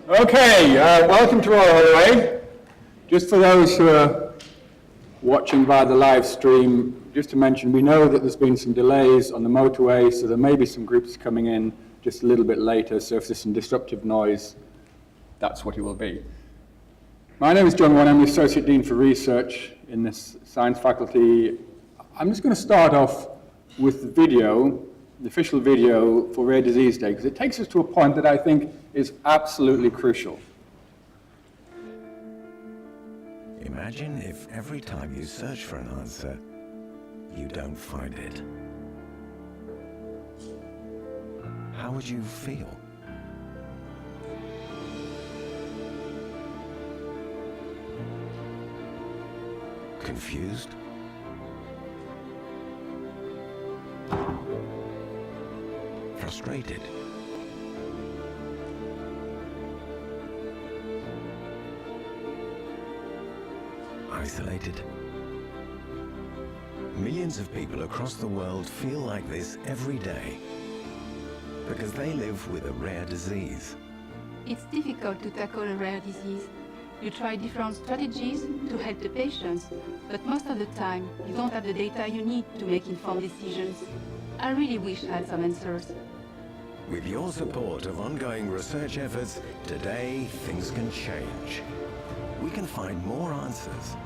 Okay, welcome to our Holloway. Just for those who are watching via the live stream, just to mention, we know that there's been some delays on the motorway, so there may be some groups coming in just a little bit later, so if there's some disruptive noise, that's what it will be. My name is John Warren, I'm the Associate Dean for Research in this science faculty. I'm just going to start off with the video, the official video for Rare Disease Day, because it takes us to a point that I think is absolutely crucial. Imagine if every time you search for an answer, you don't find it. How would you feel? Confused? Frustrated? Isolated? Millions of people across the world feel like this every day because they live with a rare disease. It's difficult to tackle a rare disease. You try different strategies to help the patients, but most of the time you don't have the data you need to make informed decisions. I really wish I had some answers. With your support of ongoing research efforts, today things can change. We can find more answers.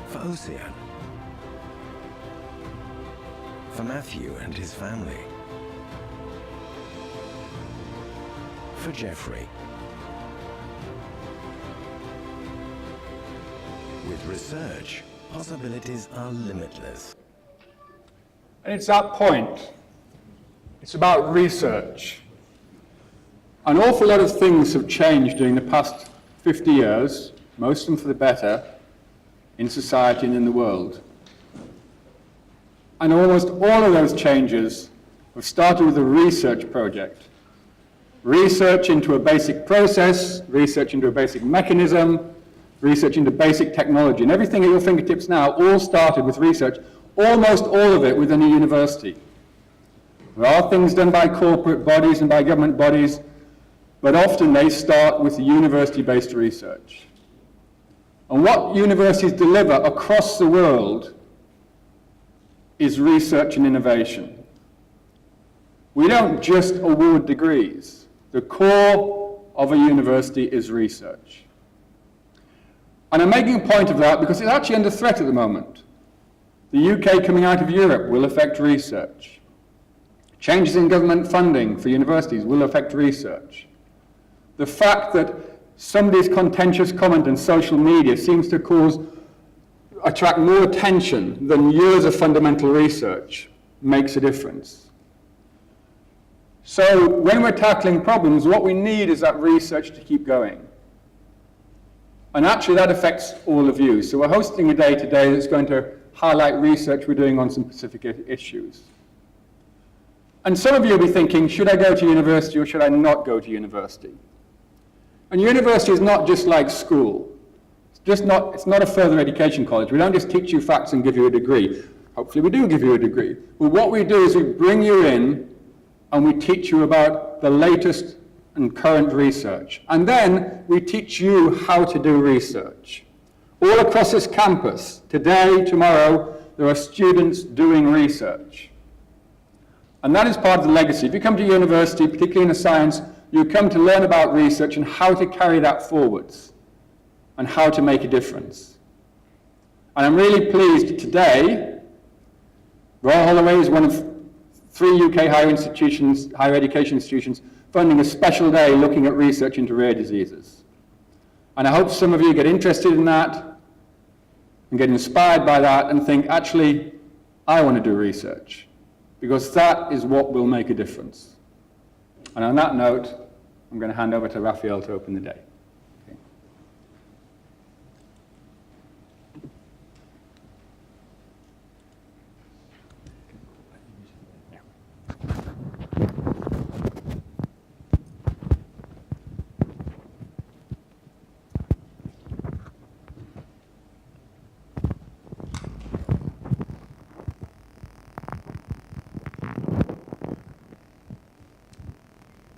For Ocean. For Matthew and his family. For Jeffrey. With research, possibilities are limitless. And it's that point. It's about research. An awful lot of things have changed during the past 50 years, most of them for the better, in society and in the world. And almost all of those changes have started with a research project. Research into a basic process, research into a basic mechanism, research into basic technology. And everything at your fingertips now all started with research, almost all of it within a university. There are things done by corporate bodies and by government bodies, but often they start with university-based research. And what universities deliver across the world is research and innovation. We don't just award degrees. The core of a university is research. And I'm making a point of that because it's actually under threat at the moment. The UK coming out of Europe will affect research. Changes in government funding for universities will affect research. The fact that somebody's contentious comment on social media seems to attract more attention than years of fundamental research makes a difference. So when we're tackling problems, what we need is that research to keep going. And actually that affects all of you. So we're hosting a day today that's going to highlight research we're doing on some specific issues. And some of you will be thinking, should I go to university or should I not go to university? And university is not just like school. It's not a further education college. We don't just teach you facts and give you a degree. Hopefully we do give you a degree. But what we do is we bring you in and we teach you about the latest and current research. And then we teach you how to do research. All across this campus, today, tomorrow, there are students doing research. And that is part of the legacy. If you come to university, particularly in a science, you come to learn about research and how to carry that forwards and how to make a difference. And I'm really pleased today, Royal Holloway is one of 3 UK higher education institutions funding a special day looking at research into rare diseases. And I hope some of you get interested in that and get inspired by that and think, actually, I want to do research, because that is what will make a difference. And on that note, I'm going to hand over to Raphael to open the day. Okay.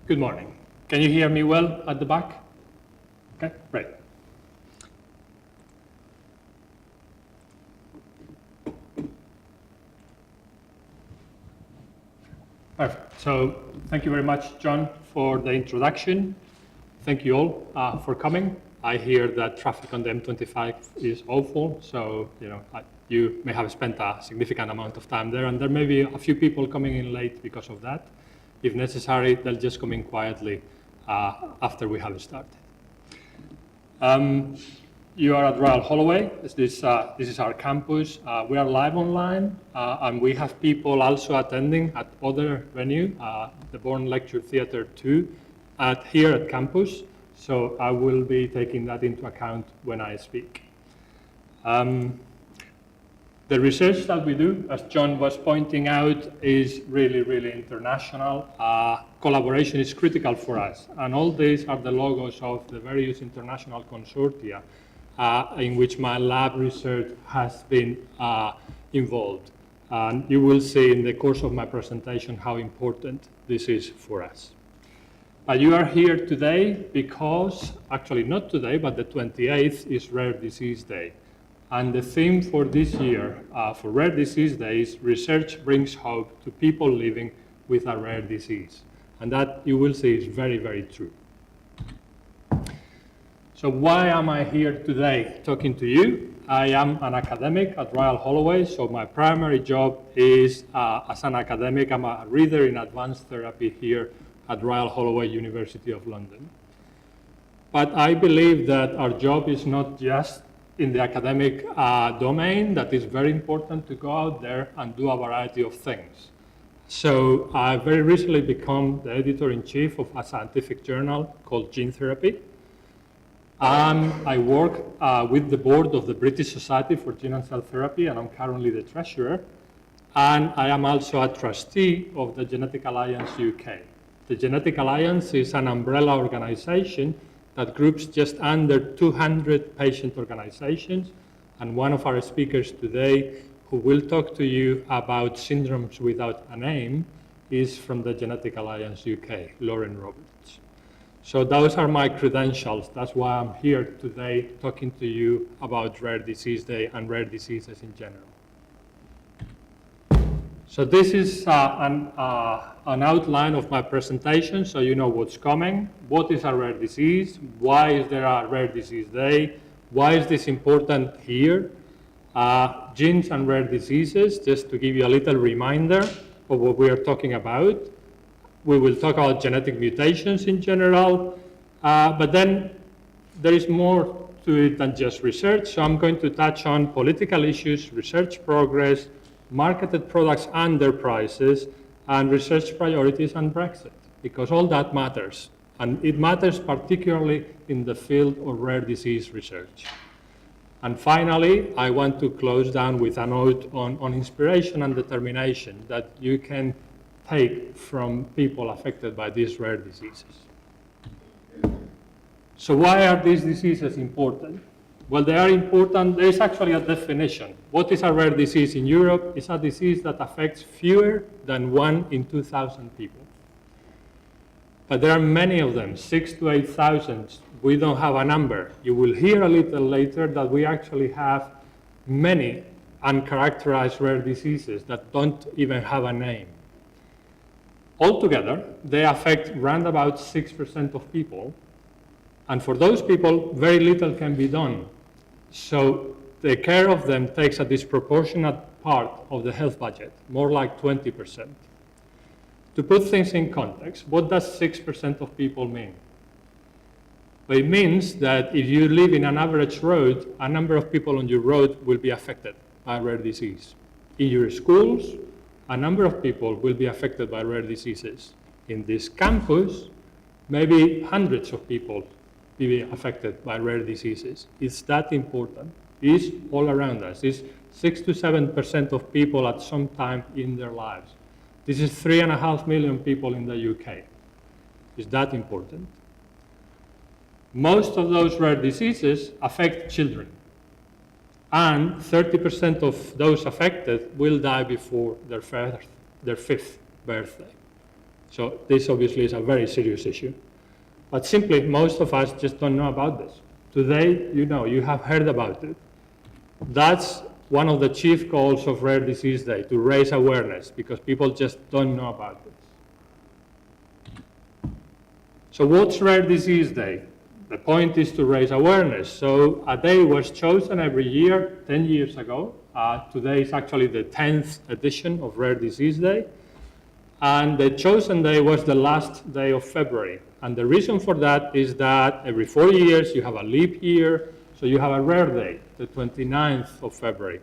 Good morning. Can you hear me well at the back? Okay, great. Perfect. So thank you very much, John, for the introduction. Thank you all for coming. I hear that traffic on the M25 is awful, so you may have spent a significant amount of time there, and there may be a few people coming in late because of that. If necessary, they'll just come in quietly after we have started. You are at Royal Holloway. This is our campus. We are live online, and we have people also attending at other venue, the Bourne Lecture Theatre 2, here at campus. So I will be taking that into account when I speak. The research that we do, as John was pointing out, is really, really international. Collaboration is critical for us. And all these are the logos of the various international consortia in which my lab research has been involved. And you will see in the course of my presentation how important this is for us. You are here today because, actually not today, but the 28th is Rare Disease Day. And the theme for this year, for Rare Disease Day, is research brings hope to people living with a rare disease. And that, you will see, is very, very true. So why am I here today talking to you? I am an academic at Royal Holloway, so my primary job is as an academic. I'm a reader in advanced therapy here at Royal Holloway, University of London. But I believe that our job is not just in the academic domain. That is very important to go out there and do a variety of things. So I very recently become the editor-in-chief of a scientific journal called Gene Therapy. I work with the board of the British Society for Gene and Cell Therapy, and I'm currently the treasurer. And I am also a trustee of the Genetic Alliance UK. The Genetic Alliance is an umbrella organization that groups just under 200 patient organizations. And one of our speakers today, who will talk to you about syndromes without a name, is from the Genetic Alliance UK, Lauren Roberts. So those are my credentials. That's why I'm here today talking to you about Rare Disease Day and rare diseases in general. So this is an outline of my presentation, so you know what's coming. What is a rare disease? Why is there a Rare Disease Day? Why is this important here? Genes and rare diseases, just to give you a little reminder of what we are talking about. We will talk about genetic mutations in general, but then there is more to it than just research. So I'm going to touch on political issues, research progress, marketed products and their prices, and research priorities and Brexit, because all that matters. And it matters particularly in the field of rare disease research. And finally, I want to close down with a note on inspiration and determination that you can take from people affected by these rare diseases. So why are these diseases important? Well, they are important. There is actually a definition. What is a rare disease in Europe? It's a disease that affects fewer than 1 in 2,000 people. But there are many of them, 6,000 to 8,000. We don't have a number. You will hear a little later that we actually have many uncharacterized rare diseases that don't even have a name. Altogether, they affect around about 6% of people. And for those people, very little can be done. So the care of them takes a disproportionate part of the health budget, more like 20%. To put things in context, what does 6% of people mean? Well, it means that if you live in an average road, a number of people on your road will be affected by rare disease. In your schools, a number of people will be affected by rare diseases. In this campus, maybe hundreds of people will be affected by rare diseases. It's that important. It's all around us. It's 6 to 7% of people at some time in their lives. This is 3.5 million people in the UK. It's that important. Most of those rare diseases affect children. And 30% of those affected will die before their 5th birthday. So this obviously is a very serious issue. But simply, most of us just don't know about this. Today, you know, you have heard about it. That's one of the chief goals of Rare Disease Day, to raise awareness, because people just don't know about this. So what's Rare Disease Day? The point is to raise awareness. So a day was chosen every year, 10 years ago. Today is actually the 10th edition of Rare Disease Day. And the chosen day was the last day of February. And the reason for that is that every 4 years you have a leap year, so you have a rare day, the 29th of February.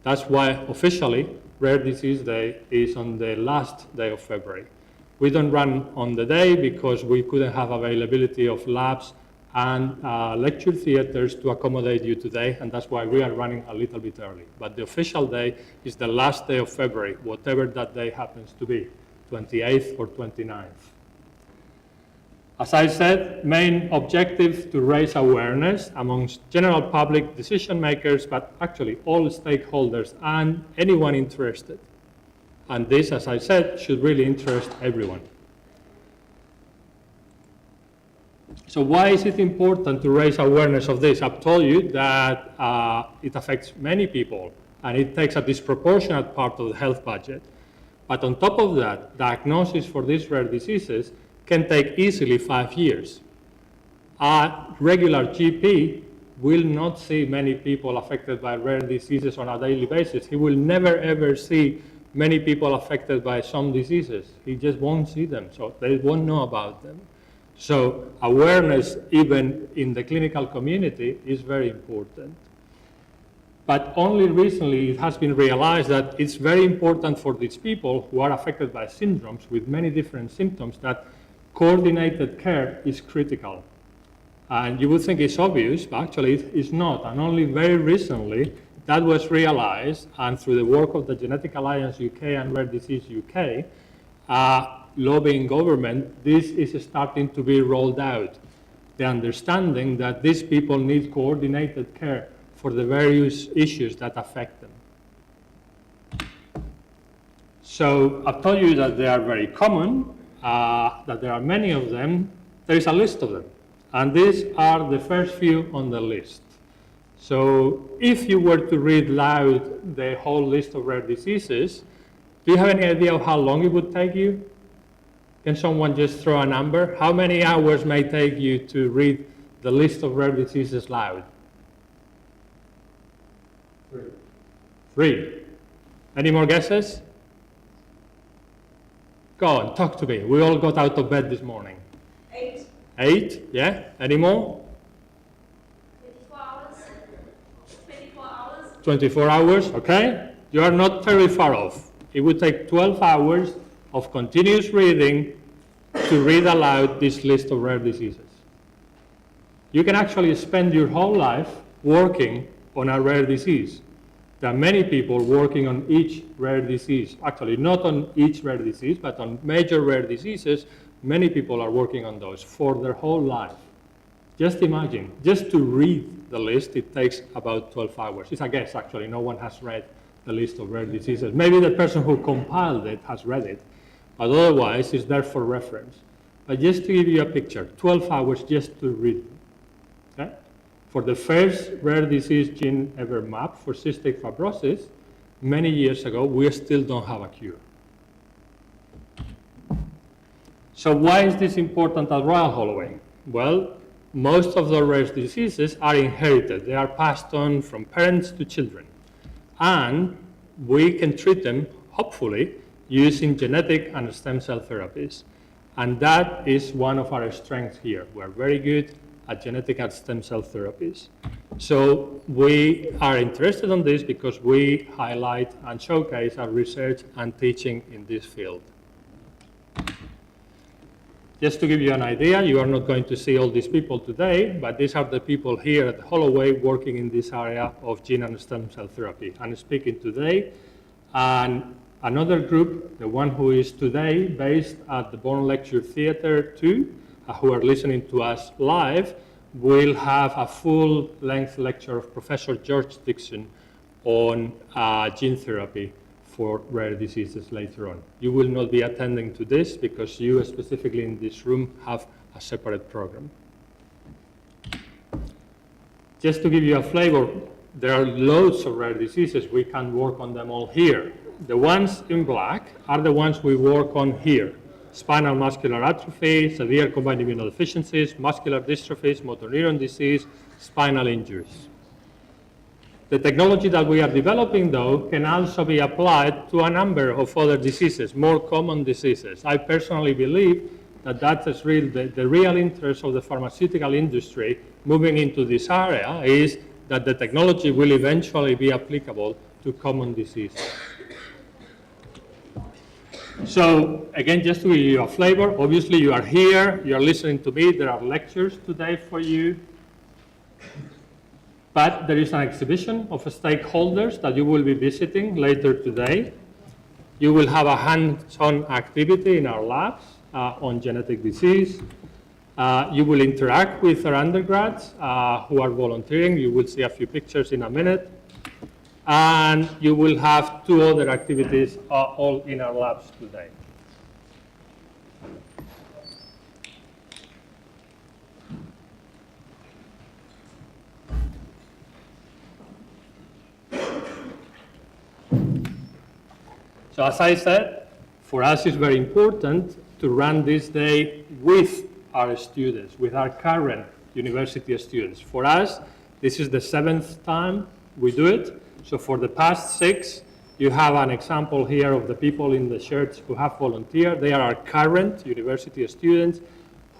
That's why officially Rare Disease Day is on the last day of February. We don't run on the day because we couldn't have availability of labs and lecture theaters to accommodate you today, and that's why we are running a little bit early. But the official day is the last day of February, whatever that day happens to be, 28th or 29th. As I said, main objective to raise awareness amongst general public decision makers, but actually all stakeholders and anyone interested. And this, as I said, should really interest everyone. So why is it important to raise awareness of this? I've told you that it affects many people and it takes a disproportionate part of the health budget. But on top of that, diagnosis for these rare diseases can take easily 5 years. A regular GP will not see many people affected by rare diseases on a daily basis. He will never ever see many people affected by some diseases. He just won't see them, so they won't know about them. So awareness, even in the clinical community, is very important. But only recently it has been realized that it's very important for these people who are affected by syndromes with many different symptoms that coordinated care is critical. And you would think it's obvious, but actually it's not. And only very recently that was realized, and through the work of the Genetic Alliance UK and Rare Disease UK, lobbying government, this is starting to be rolled out. The understanding that these people need coordinated care for the various issues that affect them. So I've told you that they are very common, that there are many of them. There is a list of them, and these are the first few on the list. So if you were to read loud the whole list of rare diseases, do you have any idea of how long it would take you? Can someone just throw a number? How many hours may take you to read the list of rare diseases loud? 3. Any more guesses? Go on, talk to me. We all got out of bed this morning. 8. 8, yeah? Any more? 24 hours. 24 hours. 24 hours, okay? You are not very far off. It would take 12 hours of continuous reading to read aloud this list of rare diseases. You can actually spend your whole life working on a rare disease. There are many people working on each rare disease. Actually, not on each rare disease, but on major rare diseases, many people are working on those for their whole life. Just imagine, just to read the list, it takes about 12 hours. It's a guess, actually. No one has read the list of rare diseases. Maybe the person who compiled it has read it, but otherwise it's there for reference. But just to give you a picture, 12 hours just to read them. Okay? For the first rare disease gene ever mapped for cystic fibrosis, many years ago, we still don't have a cure. So why is this important at Royal Holloway? Well, most of the rare diseases are inherited. They are passed on from parents to children. And we can treat them, hopefully, using genetic and stem cell therapies. And that is one of our strengths here. We're very good at genetic and stem cell therapies. So we are interested in this because we highlight and showcase our research and teaching in this field. Just to give you an idea, you are not going to see all these people today, but these are the people here at Holloway working in this area of gene and stem cell therapy. I'm speaking today, and another group, the one who is today based at the Born Lecture Theatre 2, who are listening to us live, will have a full-length lecture of Professor George Dixon on gene therapy for rare diseases later on. You will not be attending to this because you specifically in this room have a separate program. Just to give you a flavor, there are loads of rare diseases. We can work on them all here. The ones in black are the ones we work on here. Spinal muscular atrophy, severe combined immunodeficiencies, muscular dystrophies, motor neuron disease, spinal injuries. The technology that we are developing, though, can also be applied to a number of other diseases, more common diseases. I personally believe that that is the real interest of the pharmaceutical industry moving into this area is that the technology will eventually be applicable to common diseases. So again, just to give you a flavor, obviously you are here, you are listening to me, there are lectures today for you. But there is an exhibition of stakeholders that you will be visiting later today. You will have a hands-on activity in our labs on genetic disease. You will interact with our undergrads who are volunteering. You will see a few pictures in a minute. And you will have 2 other activities all in our labs today. So as I said, for us it's very important to run this day with our students, with our current university students. For us, this is the 7th time we do it. So for the past 6, you have an example here of the people in the shirts who have volunteered. They are our current university students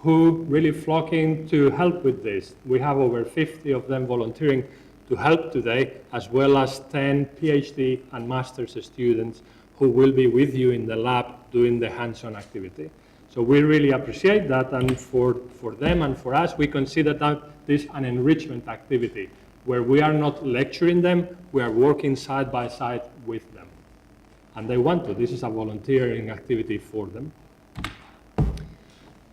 who really flocking to help with this. We have over 50 of them volunteering to help today, as well as 10 PhD and master's students who will be with you in the lab doing the hands-on activity. So we really appreciate that, and for them and for us, we consider that this an enrichment activity, where we are not lecturing them, we are working side by side with them. And they want to. This is a volunteering activity for them.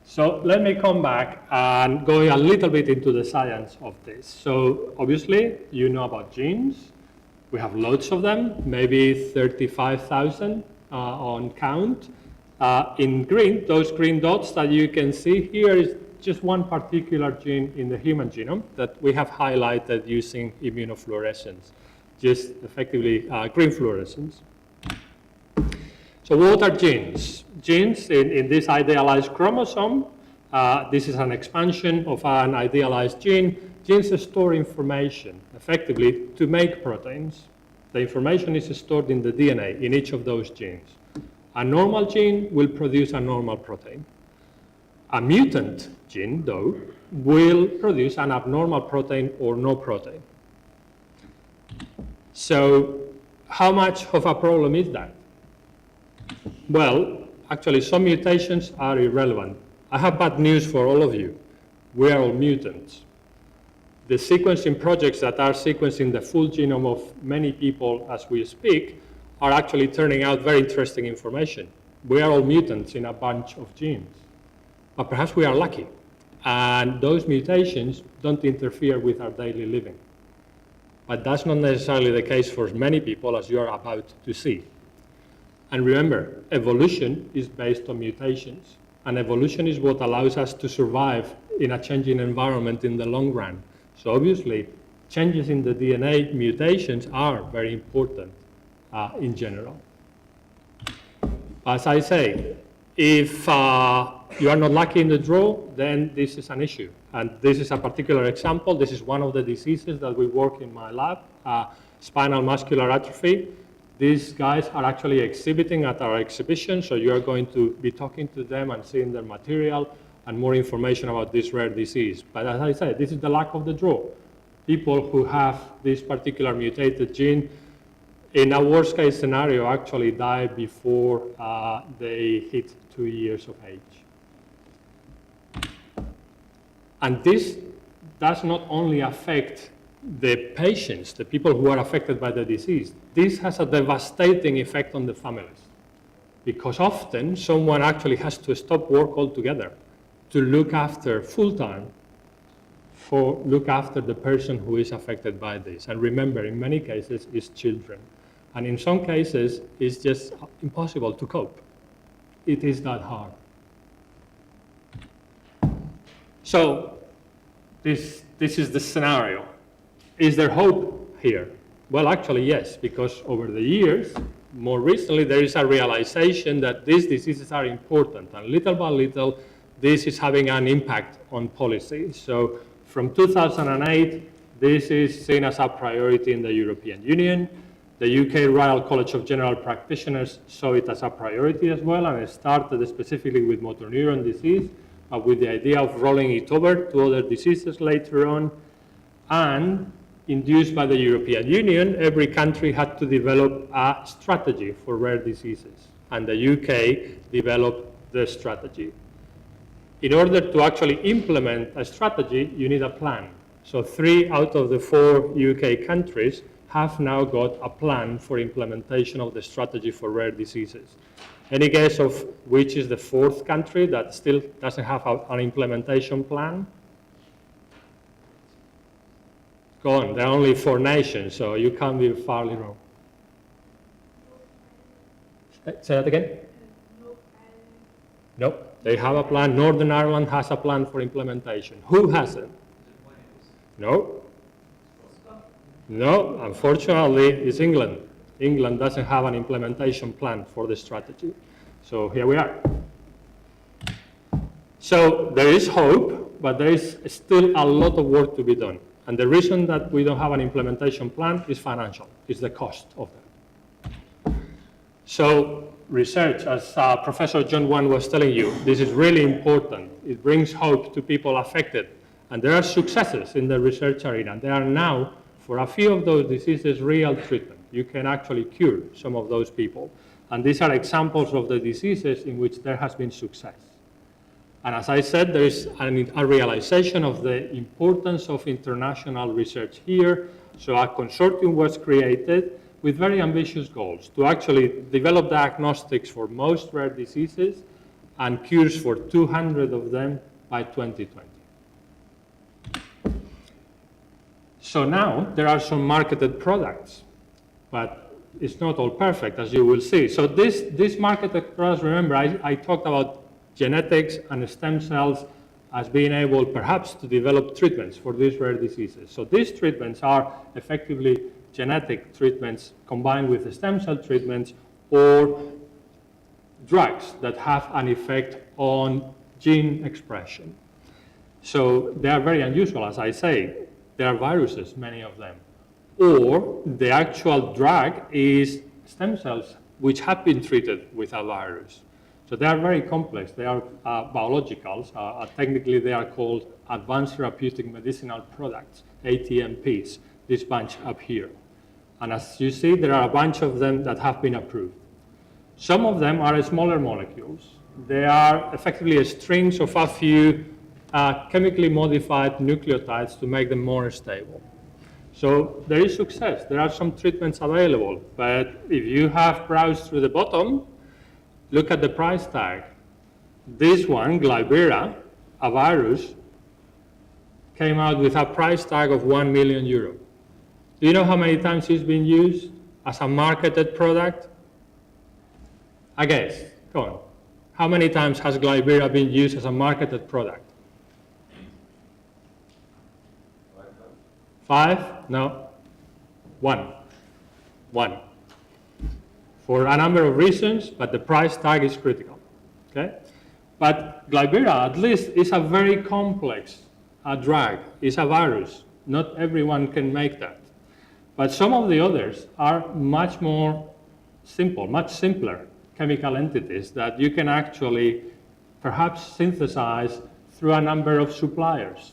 So let me come back and go a little bit into the science of this. So obviously, you know about genes. We have loads of them, maybe 35,000 on count. In green, those green dots that you can see here is just one particular gene in the human genome that we have highlighted using immunofluorescence, just effectively green fluorescence. So what are genes? Genes in this idealized chromosome, this is an expansion of an idealized gene. Genes store information, effectively, to make proteins. The information is stored in the DNA in each of those genes. A normal gene will produce a normal protein. A mutant gene, though, will produce an abnormal protein or no protein. So how much of a problem is that? Well, actually, some mutations are irrelevant. I have bad news for all of you. We are all mutants. The sequencing projects that are sequencing the full genome of many people as we speak are actually turning out very interesting information. We are all mutants in a bunch of genes. But perhaps we are lucky, and those mutations don't interfere with our daily living. But that's not necessarily the case for many people, as you are about to see. And remember, evolution is based on mutations, and evolution is what allows us to survive in a changing environment in the long run. So obviously, changes in the DNA mutations are very important in general. As I say, if you are not lucky in the draw, then this is an issue. And this is a particular example. This is one of the diseases that we work in my lab, spinal muscular atrophy. These guys are actually exhibiting at our exhibition, so you are going to be talking to them and seeing their material and more information about this rare disease. But as I said, this is the luck of the draw. People who have this particular mutated gene, in a worst case scenario, actually die before they hit 2 years of age. And this does not only affect the patients, the people who are affected by the disease. This has a devastating effect on the families, because often someone actually has to stop work altogether to look after full-time, look after the person who is affected by this. And remember, in many cases, it's children. And in some cases, it's just impossible to cope. It is that hard. So this is the scenario. Is there hope here? Well, actually, yes, because over the years, more recently, there is a realization that these diseases are important, and little by little, this is having an impact on policy. So from 2008, this is seen as a priority in the European Union. The UK Royal College of General Practitioners saw it as a priority as well, and it started specifically with motor neuron disease, with the idea of rolling it over to other diseases later on. And induced by the European Union, every country had to develop a strategy for rare diseases, and the UK developed the strategy. In order to actually implement a strategy, you need a plan. So 3 out of the 4 UK countries have now got a plan for implementation of the strategy for rare diseases. Any guess of which is the 4th country that still doesn't have an implementation plan? Go on, there are only 4 nations, so you can't be farly wrong. Say that again? Nope, they have a plan. Northern Ireland has a plan for implementation. Who hasn't? No. No, unfortunately, it's England. England doesn't have an implementation plan for the strategy. So here we are. So there is hope, but there is still a lot of work to be done. And the reason that we don't have an implementation plan is financial, is the cost of that. So research, as Professor John Wan was telling you, this is really important. It brings hope to people affected. And there are successes in the research arena. There are now, for a few of those diseases, real treatment. You can actually cure some of those people. And these are examples of the diseases in which there has been success. And as I said, there is a realization of the importance of international research here. So a consortium was created with very ambitious goals to actually develop diagnostics for most rare diseases and cures for 200 of them by 2020. So now there are some marketed products, but it's not all perfect, as you will see. So this marketed products, remember, I talked about genetics and stem cells as being able perhaps to develop treatments for these rare diseases. So these treatments are effectively genetic treatments combined with stem cell treatments or drugs that have an effect on gene expression. So they are very unusual, as I say. They are viruses, many of them. Or the actual drug is stem cells which have been treated with a virus. So they are very complex. They are biologicals. Technically, they are called Advanced Therapeutic Medicinal Products, ATMPs, this bunch up here. And as you see, there are a bunch of them that have been approved. Some of them are smaller molecules. They are effectively strings of a few chemically modified nucleotides to make them more stable. So there is success. There are some treatments available. But if you have browsed through the bottom, look at the price tag. This one, Glybera, a virus, came out with a price tag of €1 million. Do you know how many times it's been used as a marketed product? I guess. Go on. How many times has Glybera been used as a marketed product? 5? No. 1. 1. For a number of reasons, but the price tag is critical. Okay? But Glybera, at least, is a very complex drug. It's a virus. Not everyone can make that. But some of the others are much more simple, much simpler chemical entities that you can actually perhaps synthesize through a number of suppliers.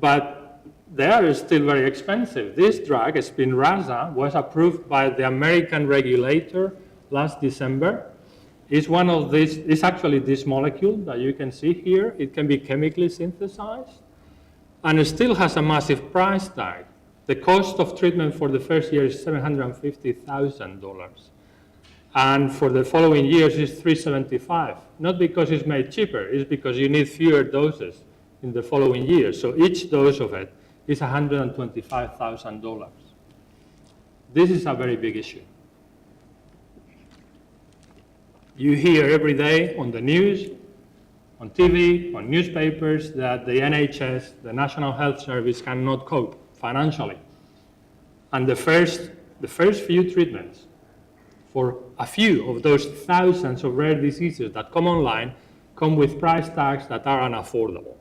But they are still very expensive. This drug, Spinraza, was approved by the American regulator last December. It's one of these, it's actually this molecule that you can see here. It can be chemically synthesized, and it still has a massive price tag. The cost of treatment for the first year is $750,000. And for the following years, it's $375,000. Not because it's made cheaper, it's because you need fewer doses in the following years. So each dose of it is $125,000. This is a very big issue. You hear every day on the news, on TV, on newspapers, that the NHS, the National Health Service, cannot cope financially. And the first few treatments for a few of those thousands of rare diseases that come online come with price tags that are unaffordable.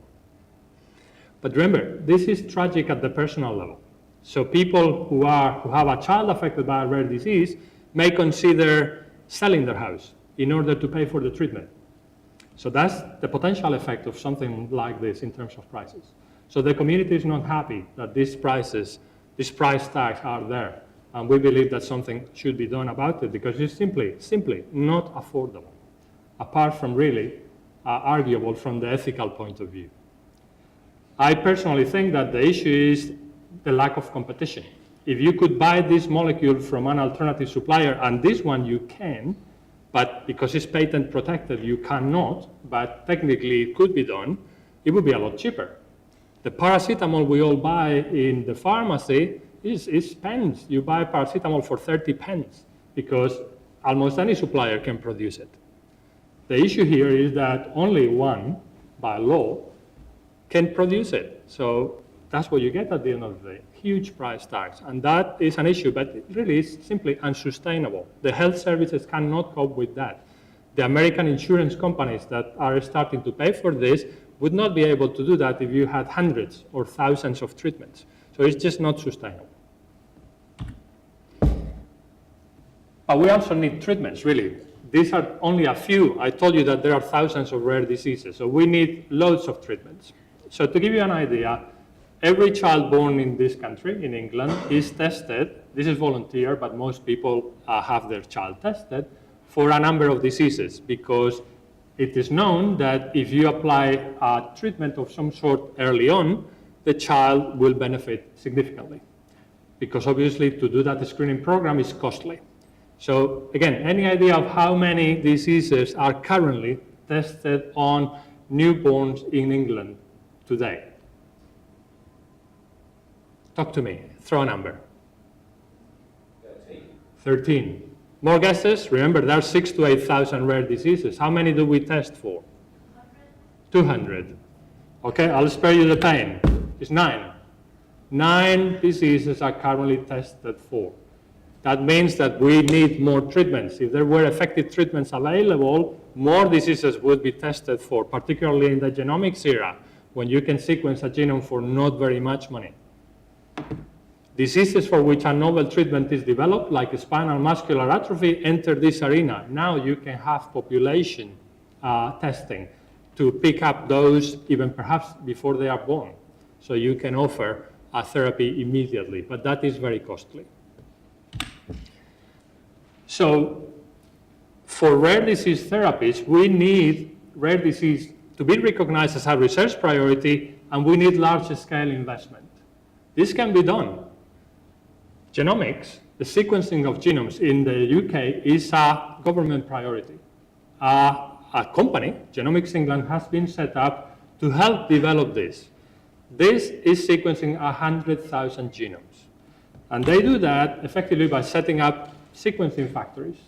But remember, this is tragic at the personal level. So people who have a child affected by a rare disease may consider selling their house in order to pay for the treatment. So that's the potential effect of something like this in terms of prices. So the community is not happy that these price tags are there. And we believe that something should be done about it because it's simply not affordable, apart from really arguable from the ethical point of view. I personally think that the issue is the lack of competition. If you could buy this molecule from an alternative supplier, and this one you can, but because it's patent protected, you cannot, but technically it could be done, it would be a lot cheaper. The paracetamol we all buy in the pharmacy is pence. You buy paracetamol for 30 pence because almost any supplier can produce it. The issue here is that only one, by law, can produce it. So that's what you get at the end of the day, huge price tags. And that is an issue, but it really is simply unsustainable. The health services cannot cope with that. The American insurance companies that are starting to pay for this would not be able to do that if you had hundreds or thousands of treatments. So it's just not sustainable. But we also need treatments, really. These are only a few. I told you that there are thousands of rare diseases, so we need loads of treatments. So to give you an idea, every child born in this country, in England, is tested. This is volunteer, but most people have their child tested for a number of diseases because it is known that if you apply a treatment of some sort early on, the child will benefit significantly. Because obviously to do that screening program is costly. So again, any idea of how many diseases are currently tested on newborns in England today? Talk to me, throw a number. 13. More guesses? Remember, there are 6,000 to 8,000 rare diseases. How many do we test for? 200. Okay, I'll spare you the pain. It's 9. 9 diseases are currently tested for. That means that we need more treatments. If there were effective treatments available, more diseases would be tested for, particularly in the genomics era, when you can sequence a genome for not very much money. Diseases for which a novel treatment is developed, like spinal muscular atrophy, enter this arena. Now you can have population testing to pick up those even perhaps before they are born. So you can offer a therapy immediately, but that is very costly. So for rare disease therapies, we need rare disease to be recognized as a research priority, and we need large-scale investment. This can be done. Genomics, the sequencing of genomes in the UK, is a government priority. A company, Genomics England, has been set up to help develop this. This is sequencing 100,000 genomes. And they do that effectively by setting up sequencing factories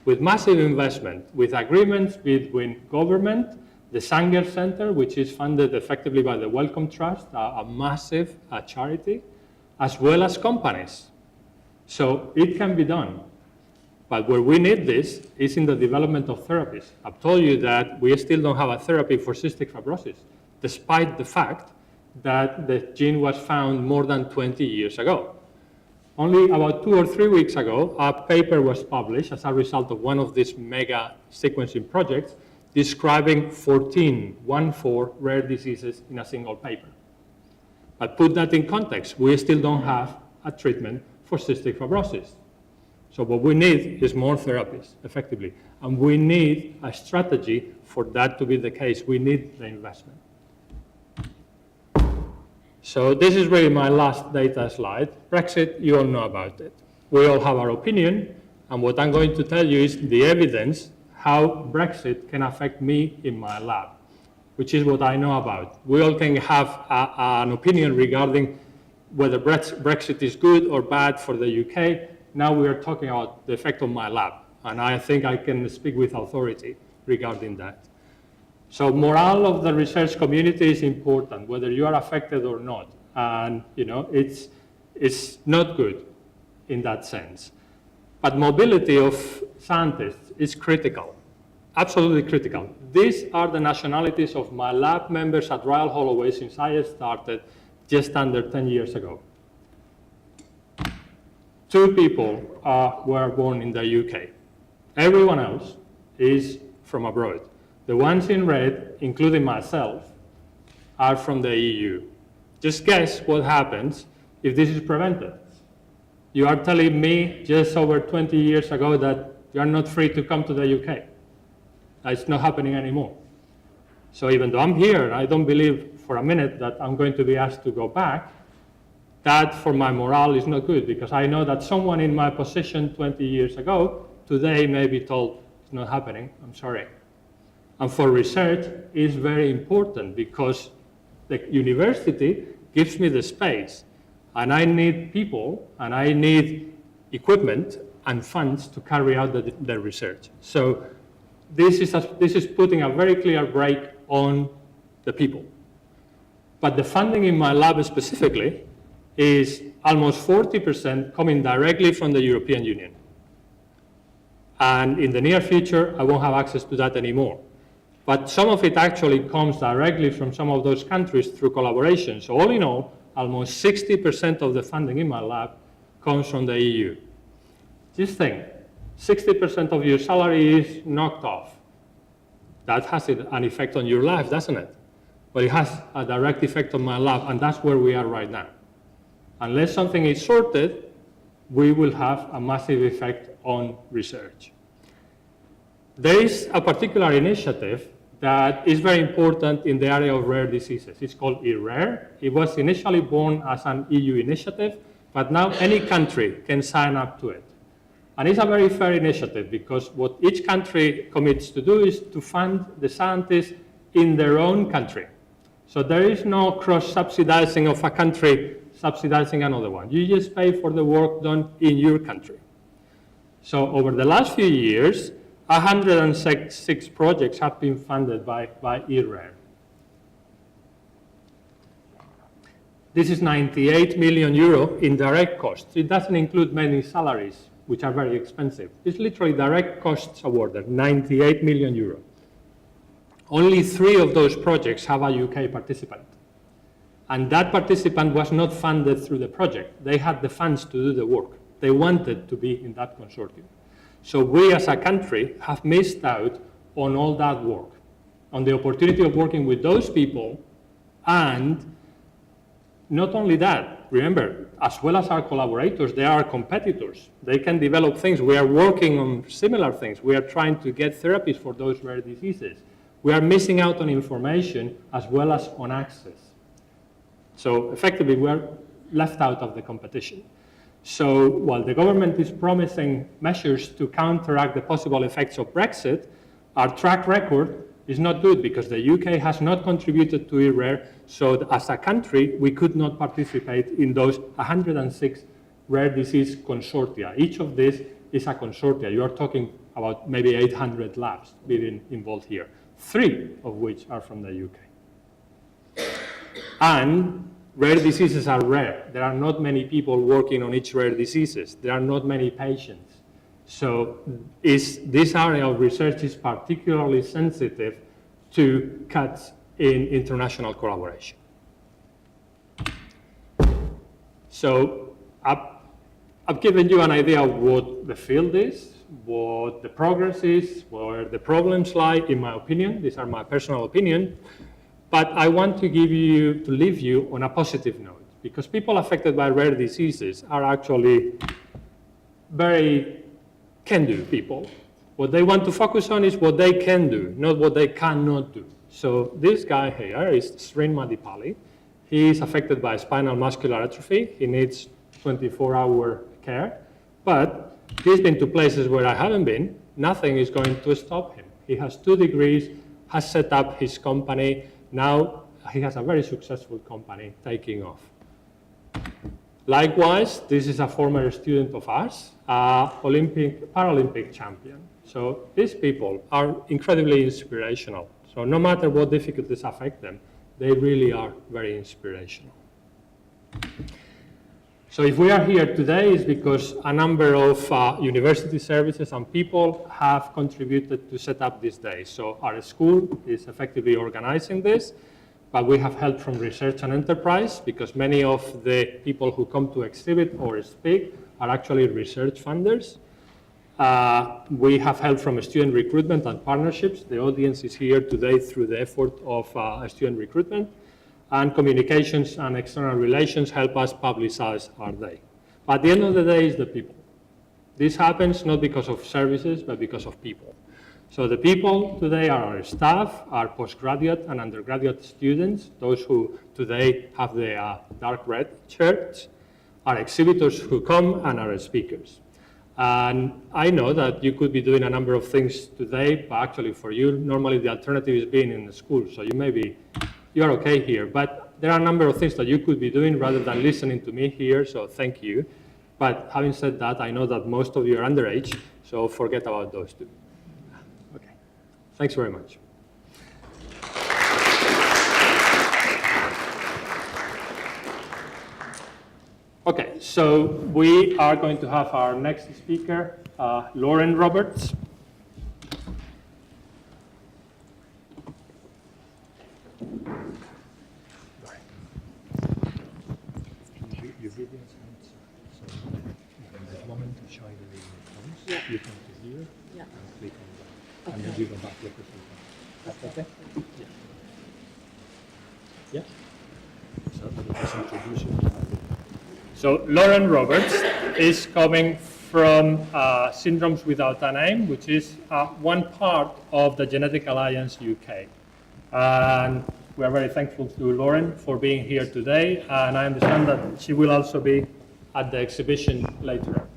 with massive investment, with agreements between government, the Sanger Center, which is funded effectively by the Wellcome Trust, a massive charity, as well as companies. So it can be done. But where we need this is in the development of therapies. I've told you that we still don't have a therapy for cystic fibrosis, despite the fact that the gene was found more than 20 years ago. Only about 2 or 3 weeks ago, a paper was published as a result of one of these mega sequencing projects describing 14 rare diseases in a single paper. But put that in context, we still don't have a treatment for cystic fibrosis. So what we need is more therapies, effectively. And we need a strategy for that to be the case. We need the investment. So this is really my last data slide. Brexit, you all know about it. We all have our opinion, and what I'm going to tell you is the evidence how Brexit can affect me in my lab, which is what I know about. We all can have an opinion regarding whether Brexit is good or bad for the UK. Now we are talking about the effect on my lab. And I think I can speak with authority regarding that. So morale of the research community is important, whether you are affected or not. And it's not good in that sense. But mobility of scientists is critical, absolutely critical. These are the nationalities of my lab members at Royal Holloway since I started just under 10 years ago. 2 people were born in the UK. Everyone else is from abroad. The ones in red, including myself, are from the EU. Just guess what happens if this is prevented. You are telling me just over 20 years ago that you are not free to come to the UK. It's not happening anymore. So even though I'm here, I don't believe for a minute that I'm going to be asked to go back. That for my morale is not good, because I know that someone in my position 20 years ago today may be told it's not happening, I'm sorry. And for research, it's very important because the university gives me the space, and I need people, and I need equipment and funds to carry out the research. So this is putting a very clear brake on the people. But the funding in my lab specifically is almost 40% coming directly from the European Union. And in the near future, I won't have access to that anymore. But some of it actually comes directly from some of those countries through collaboration. So all in all, almost 60% of the funding in my lab comes from the EU. Just think, 60% of your salary is knocked off. That has an effect on your life, doesn't it? Well, it has a direct effect on my lab, and that's where we are right now. Unless something is sorted, we will have a massive effect on research. There is a particular initiative that is very important in the area of rare diseases. It's called eRare. It was initially born as an EU initiative, but now any country can sign up to it. And it's a very fair initiative, because what each country commits to do is to fund the scientists in their own country. So there is no cross-subsidizing of a country subsidizing another one. You just pay for the work done in your country. So over the last few years, 106 projects have been funded by eRare. This is 98 million euro in direct costs. It doesn't include many salaries, which are very expensive. It's literally direct costs awarded, 98 million euro. Only 3 of those projects have a UK participant. And that participant was not funded through the project. They had the funds to do the work. They wanted to be in that consortium. So we as a country have missed out on all that work, on the opportunity of working with those people. And not only that, remember, as well as our collaborators, they are competitors. They can develop things. We are working on similar things. We are trying to get therapies for those rare diseases. We are missing out on information as well as on access. So effectively, we are left out of the competition. So while the government is promising measures to counteract the possible effects of Brexit, our track record is not good, because the UK has not contributed to eRare. So as a country, we could not participate in those 106 rare disease consortia. Each of these is a consortia. You are talking about maybe 800 labs being involved here, 3 of which are from the UK. And rare diseases are rare. There are not many people working on each rare diseases. There are not many patients. So this area of research is particularly sensitive to cuts in international collaboration. So I've given you an idea of what the field is, what the progress is, where the problems lie, in my opinion. These are my personal opinion. But I want to leave you on a positive note, because people affected by rare diseases are actually very can-do people. What they want to focus on is what they can do, not what they cannot do. So this guy here is Srin Madipali. He is affected by spinal muscular atrophy. He needs 24-hour care. But he's been to places where I haven't been. Nothing is going to stop him. He has 2 degrees, has set up his company. Now he has a very successful company taking off. Likewise, this is a former student of ours, Paralympic champion. So these people are incredibly inspirational. So no matter what difficulties affect them, they really are very inspirational. So if we are here today, it's because a number of university services and people have contributed to set up this day. So our school is effectively organizing this, but we have help from research and enterprise because many of the people who come to exhibit or speak are actually research funders. We have help from student recruitment and partnerships. The audience is here today through the effort of student recruitment. And communications and external relations help us publicize our day. But at the end of the day, it's the people. This happens not because of services, but because of people. So the people today are our staff, our postgraduate and undergraduate students, those who today have the dark red shirts, our exhibitors who come, and our speakers. And I know that you could be doing a number of things today, but actually for you, normally the alternative is being in the school. So you're okay here, but there are a number of things that you could be doing rather than listening to me here, so thank you. But having said that, I know that most of you are underage, so forget about those two. Okay, thanks very much. Okay, so we are going to have our next speaker, Lauren Roberts. You come to here and click on that, and then you go back to the presentation. That's okay? Yeah. So let me just introduce you. So Lauren Roberts is coming from Syndromes Without a Name, which is one part of the Genetic Alliance UK. And we are very thankful to Lauren for being here today, and I understand that she will also be at the exhibition later on.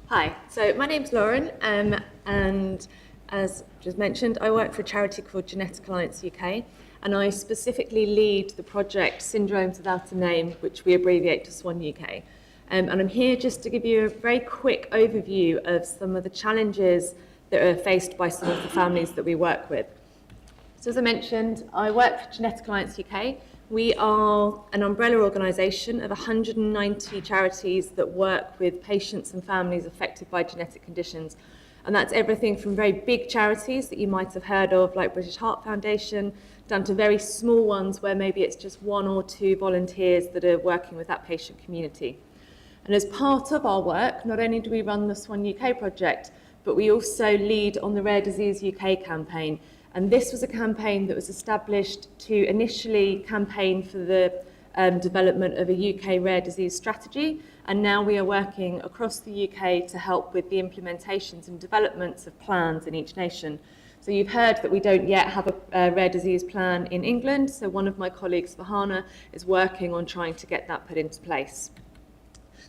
Hi, so my name's Lauren, and as just mentioned, I work for a charity called Genetic Alliance UK, and I specifically lead the project Syndromes Without a Name, which we abbreviate to SWAN UK. And I'm here just to give you a very quick overview of some of the challenges that are faced by some of the families that we work with. So as I mentioned, I work for Genetic Alliance UK. We are an umbrella organisation of 190 charities that work with patients and families affected by genetic conditions. And that's everything from very big charities that you might have heard of, like British Heart Foundation, down to very small ones where maybe it's just one or two volunteers that are working with that patient community. And as part of our work, not only do we run the SWAN UK project, but we also lead on the Rare Disease UK campaign. And this was a campaign that was established to initially campaign for the development of a UK rare disease strategy. And now we are working across the UK to help with the implementations and developments of plans in each nation. So you've heard that we don't yet have a rare disease plan in England. So one of my colleagues, Vahana, is working on trying to get that put into place.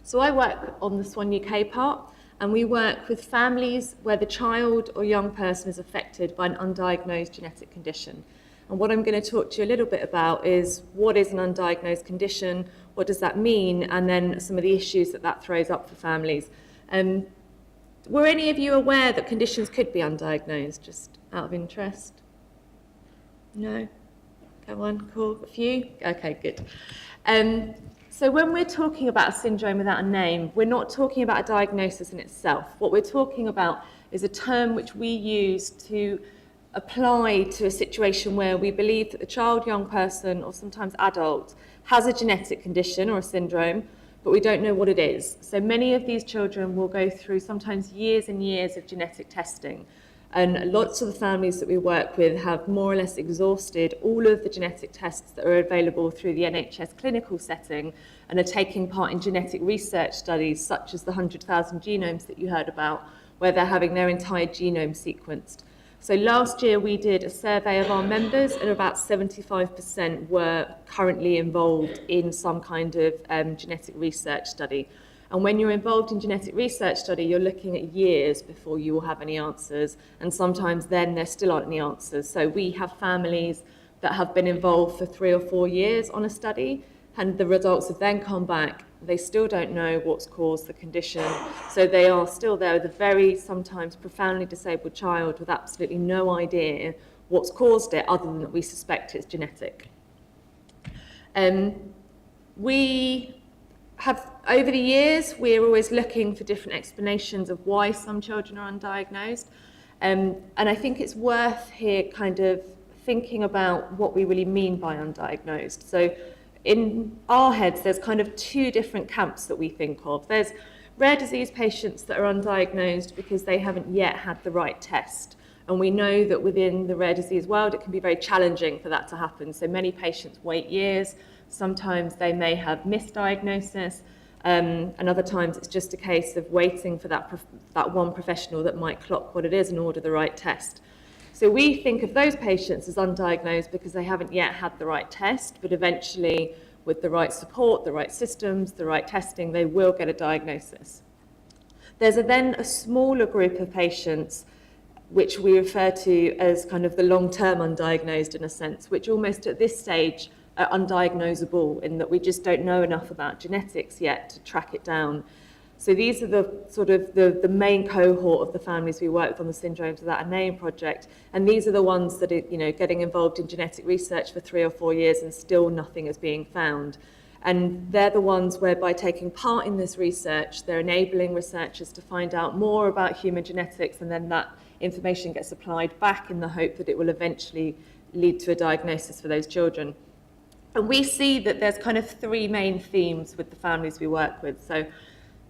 So I work on the SWAN UK part, and we work with families where the child or young person is affected by an undiagnosed genetic condition. And what I'm going to talk to you a little bit about is what is an undiagnosed condition, what does that mean, and then some of the issues that that throws up for families. Were any of you aware that conditions could be undiagnosed, just out of interest? No? Go on, cool, a few? Okay, good. So when we're talking about a syndrome without a name, we're not talking about a diagnosis in itself. What we're talking about is a term which we use to apply to a situation where we believe that the child, young person, or sometimes adult has a genetic condition or a syndrome, but we don't know what it is. So many of these children will go through sometimes years and years of genetic testing. And lots of the families that we work with have more or less exhausted all of the genetic tests that are available through the NHS clinical setting and are taking part in genetic research studies such as the 100,000 genomes that you heard about, where they're having their entire genome sequenced. So last year we did a survey of our members, and about 75% were currently involved in some kind of genetic research study. And when you're involved in genetic research study, you're looking at years before you will have any answers. And sometimes then there still aren't any answers. So we have families that have been involved for 3 or 4 years on a study, and the results have then come back. They still don't know what's caused the condition. So they are still there with a very sometimes profoundly disabled child with absolutely no idea what's caused it, other than that we suspect it's genetic. We have, over the years, we're always looking for different explanations of why some children are undiagnosed. And I think it's worth here kind of thinking about what we really mean by undiagnosed. So in our heads, there's kind of 2 different camps that we think of. There's rare disease patients that are undiagnosed because they haven't yet had the right test. And we know that within the rare disease world, it can be very challenging for that to happen. So many patients wait years. Sometimes they may have misdiagnosis, and other times it's just a case of waiting for that one professional that might clock what it is and order the right test. So we think of those patients as undiagnosed because they haven't yet had the right test, but eventually with the right support, the right systems, the right testing, they will get a diagnosis. There's then a smaller group of patients which we refer to as kind of the long-term undiagnosed in a sense, which almost at this stage are undiagnosable in that we just don't know enough about genetics yet to track it down. So these are the sort of the main cohort of the families we work with on the Syndromes Without a Name project, and these are the ones that are, you know, getting involved in genetic research for 3 or 4 years and still nothing is being found. And they're the ones where by taking part in this research, they're enabling researchers to find out more about human genetics, and then that information gets applied back in the hope that it will eventually lead to a diagnosis for those children. And we see that there's kind of 3 main themes with the families we work with. So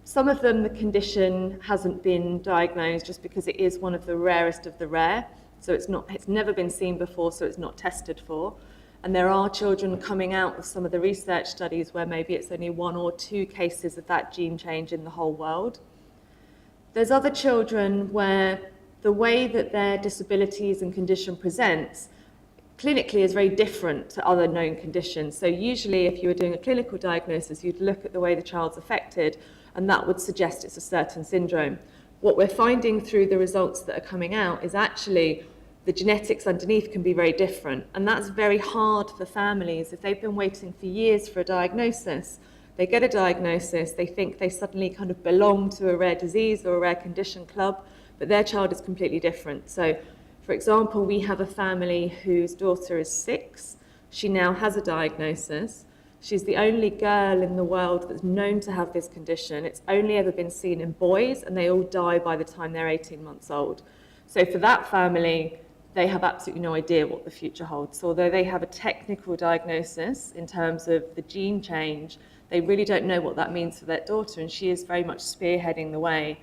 some of them, the condition hasn't been diagnosed just because it is one of the rarest of the rare. So it's never been seen before, so it's not tested for. And there are children coming out of some of the research studies where maybe it's only 1 or 2 cases of that gene change in the whole world. There's other children where the way that their disabilities and condition presents clinically is very different to other known conditions. So usually if you were doing a clinical diagnosis, you'd look at the way the child's affected, and that would suggest it's a certain syndrome. What we're finding through the results that are coming out is actually the genetics underneath can be very different, and that's very hard for families. If they've been waiting for years for a diagnosis, they get a diagnosis, they think they suddenly kind of belong to a rare disease or a rare condition club, but their child is completely different. So for example, we have a family whose daughter is 6. She now has a diagnosis. She's the only girl in the world that's known to have this condition. It's only ever been seen in boys, and they all die by the time they're 18 months old. So for that family, they have absolutely no idea what the future holds. So although they have a technical diagnosis in terms of the gene change, they really don't know what that means for their daughter, and she is very much spearheading the way.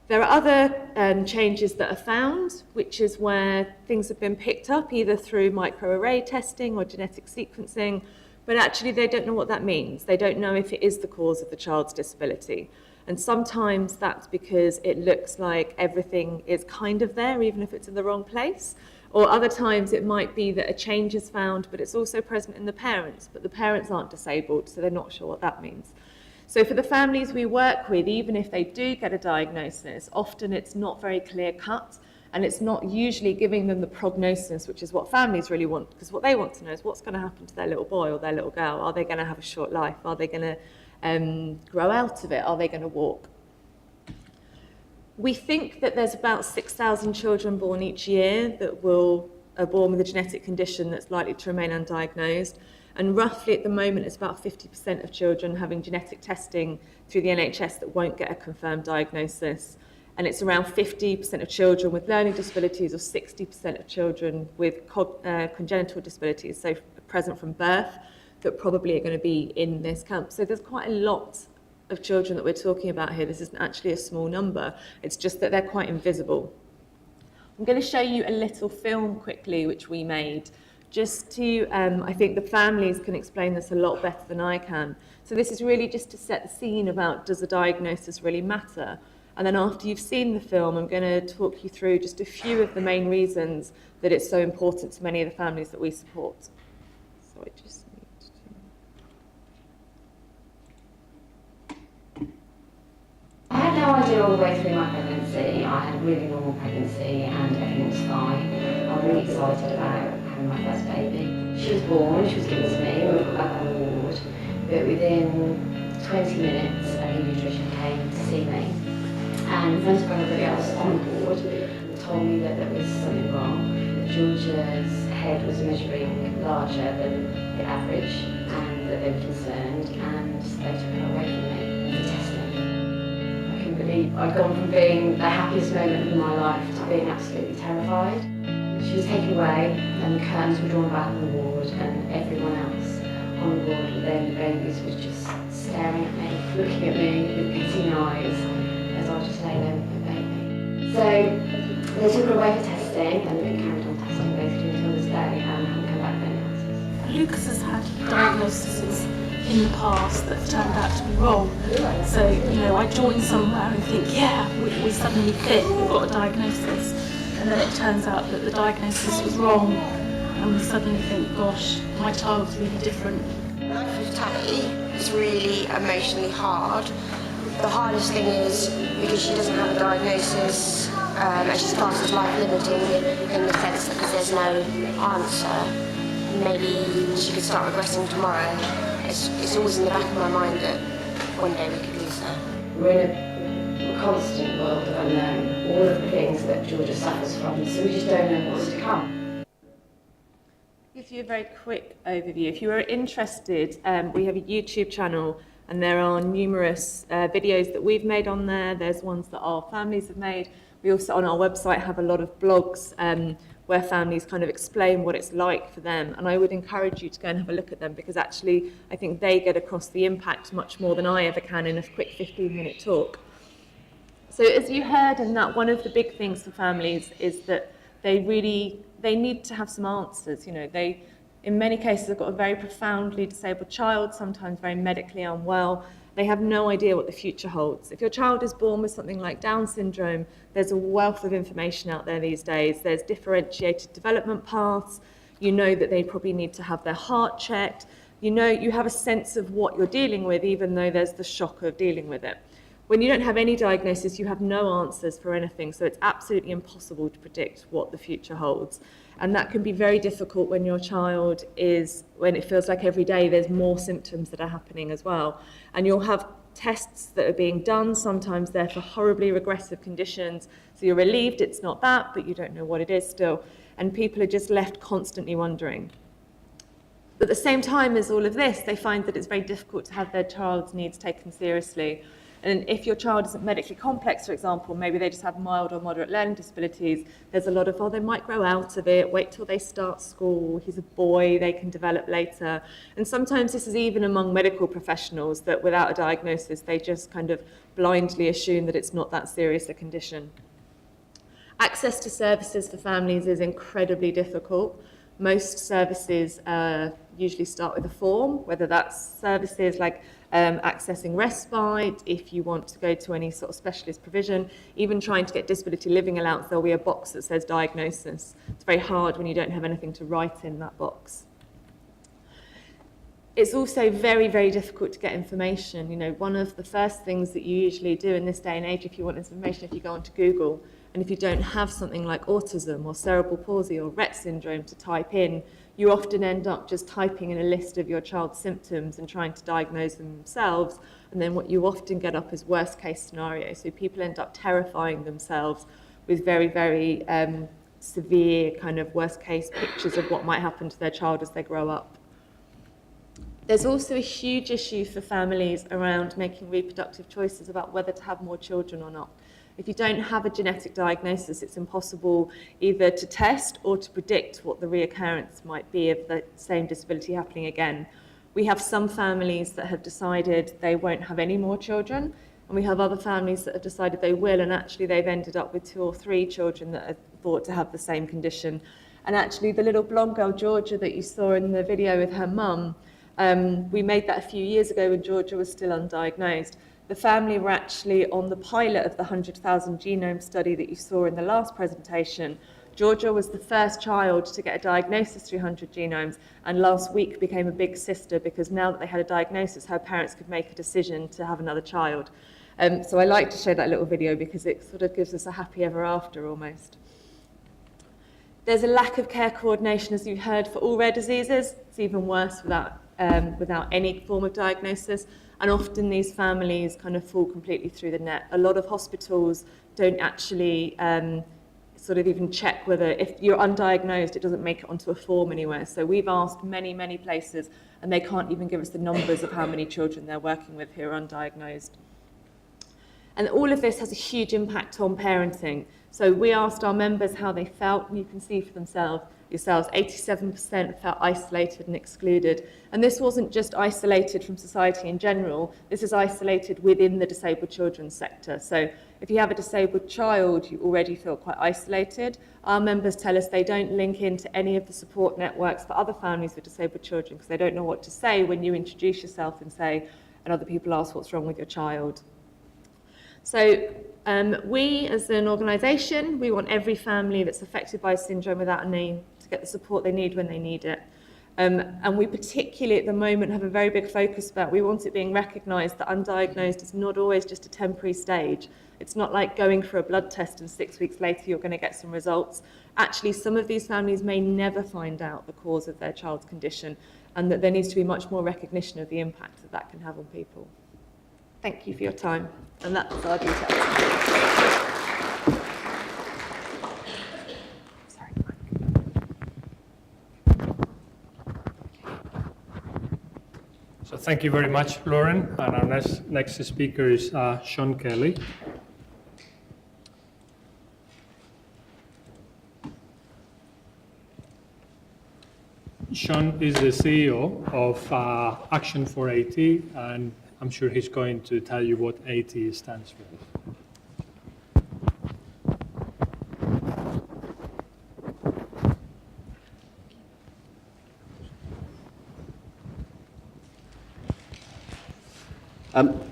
There are other changes that are found, which is where things have been picked up either through microarray testing or genetic sequencing, but actually they don't know what that means. They don't know if it is the cause of the child's disability. And sometimes that's because it looks like everything is kind of there, even if it's in the wrong place. Or other times it might be that a change is found, but it's also present in the parents, but the parents aren't disabled, so they're not sure what that means. So for the families we work with, even if they do get a diagnosis, often it's not very clear cut, and it's not usually giving them the prognosis, which is what families really want, because what they want to know is what's going to happen to their little boy or their little girl. Are they going to have a short life? Are they going to grow out of it? Are they going to walk? We think that there's about 6,000 children born each year that are born with a genetic condition that's likely to remain undiagnosed. And roughly at the moment, it's about 50% of children having genetic testing through the NHS that won't get a confirmed diagnosis. And it's around 50% of children with learning disabilities or 60% of children with congenital disabilities, so present from birth, that probably are going to be in this camp. So there's quite a lot of children that we're talking about here. This isn't actually a small number. It's just that they're quite invisible. I'm going to show you a little film quickly, which we made, just to, I think the families can explain this a lot better than I can. So this is really just to set the scene about, does the diagnosis really matter? And then after you've seen the film, I'm going to talk you through just a few of the main reasons that it's so important to many of the families that we support. So I just need to... no idea all the way through my pregnancy. I had a really normal pregnancy and everything was fine. I'm really excited about having my first baby. She was born, she was given to me, we got back on the ward, but within 20 minutes a paediatrician came to see me, and in front of everybody else on the ward told me that there was something wrong, that Georgia's head was measuring larger than the average, and that they were concerned, and they took her away from me for testing. I couldn't believe I'd gone from being the happiest moment of my life to being absolutely terrified. She was taken away, and the curtains were drawn back on the ward, and everyone else on the ward with their new babies was just staring at me, looking at me with pitying eyes as I was just laying there with my baby. So they took her away for testing, and they've been carried on testing basically until this day, and haven't come back with any answers. Lucas has had diagnoses in the past that turned out to be wrong. So, I join somewhere and think, yeah, we suddenly fit, we've got a diagnosis. And then it turns out that the diagnosis was wrong, and we suddenly think, gosh, my child's really different. Life with Tally is really emotionally hard. The hardest thing is because she doesn't have a diagnosis, and she's classed as life-limiting in the sense that because there's no answer, maybe she could start regressing tomorrow. It's always in the back of my mind that one day we could lose her. We're in a constant world of unknown, all of the things that Georgia suffers from, so we just don't know what's to come. Give you a very quick overview. If you are interested, we have a YouTube channel, and there are numerous videos that we've made on there. There's ones that our families have made. We also, on our website, have a lot of blogs where families kind of explain what it's like for them. And I would encourage you to go and have a look at them, because actually I think they get across the impact much more than I ever can in a quick 15-minute talk. So as you heard in that, one of the big things for families is that they need to have some answers. They, in many cases, have got a very profoundly disabled child, sometimes very medically unwell. They have no idea what the future holds. If your child is born with something like Down syndrome, there's a wealth of information out there these days. There's differentiated development paths. You know that they probably need to have their heart checked. You have a sense of what you're dealing with, even though there's the shock of dealing with it. When you don't have any diagnosis, you have no answers for anything, so it's absolutely impossible to predict what the future holds. And that can be very difficult when your child when it feels like every day there's more symptoms that are happening as well. And you'll have tests that are being done, sometimes they're for horribly regressive conditions, so you're relieved it's not that, but you don't know what it is still. And people are just left constantly wondering. But at the same time as all of this, they find that it's very difficult to have their child's needs taken seriously. And if your child isn't medically complex, for example, maybe they just have mild or moderate learning disabilities, there's a lot of, they might grow out of it, wait till they start school, he's a boy, they can develop later. And sometimes this is even among medical professionals, that without a diagnosis, they just kind of blindly assume that it's not that serious a condition. Access to services for families is incredibly difficult. Most services usually start with a form, whether that's services like accessing respite, if you want to go to any sort of specialist provision, even trying to get disability living allowance, there'll be a box that says diagnosis. It's very hard when you don't have anything to write in that box. It's also very, very difficult to get information. One of the first things that you usually do in this day and age, if you want information, if you go onto Google, and if you don't have something like autism or cerebral palsy or Rett syndrome to type in, you often end up just typing in a list of your child's symptoms and trying to diagnose them themselves. And then what you often get up is worst case scenario. So people end up terrifying themselves with very, very severe kind of worst case pictures of what might happen to their child as they grow up. There's also a huge issue for families around making reproductive choices about whether to have more children or not. If you don't have a genetic diagnosis, it's impossible either to test or to predict what the reoccurrence might be of the same disability happening again. We have some families that have decided they won't have any more children, and we have other families that have decided they will, and actually they've ended up with 2 or 3 children that are thought to have the same condition. And actually the little blonde girl, Georgia, that you saw in the video with her mum, we made that a few years ago when Georgia was still undiagnosed. The family were actually on the pilot of the 100,000 genome study that you saw in the last presentation. Georgia was the first child to get a diagnosis through 100 genomes, and last week became a big sister because now that they had a diagnosis, her parents could make a decision to have another child. So I like to show that little video because it sort of gives us a happy ever after almost. There's a lack of care coordination, as you've heard, for all rare diseases. It's even worse without any form of diagnosis. And often these families kind of fall completely through the net. A lot of hospitals don't actually sort of even check whether, if you're undiagnosed, it doesn't make it onto a form anywhere. So we've asked many, many places, and they can't even give us the numbers of how many children they're working with who are undiagnosed. And all of this has a huge impact on parenting. So we asked our members how they felt, and you can see for themselves, 87% felt isolated and excluded. And this wasn't just isolated from society in general, this is isolated within the disabled children's sector. So if you have a disabled child, you already feel quite isolated. Our members tell us they don't link into any of the support networks for other families with disabled children because they don't know what to say when you introduce yourself and say, and other people ask what's wrong with your child. So we, as an organisation, we want every family that's affected by syndrome without a name to get the support they need when they need it. And we particularly at the moment have a very big focus about, we want it being recognised that undiagnosed is not always just a temporary stage. It's not like going for a blood test and 6 weeks later you're going to get some results. Actually, some of these families may never find out the cause of their child's condition, and that there needs to be much more recognition of the impact that that can have on people. Thank you for your time, and that's our details. Sorry, So thank you very much, Lauren. And our next speaker is Sean Kelly. Sean is the CEO of Action for AT, and I'm sure he's going to tell you what AT stands for.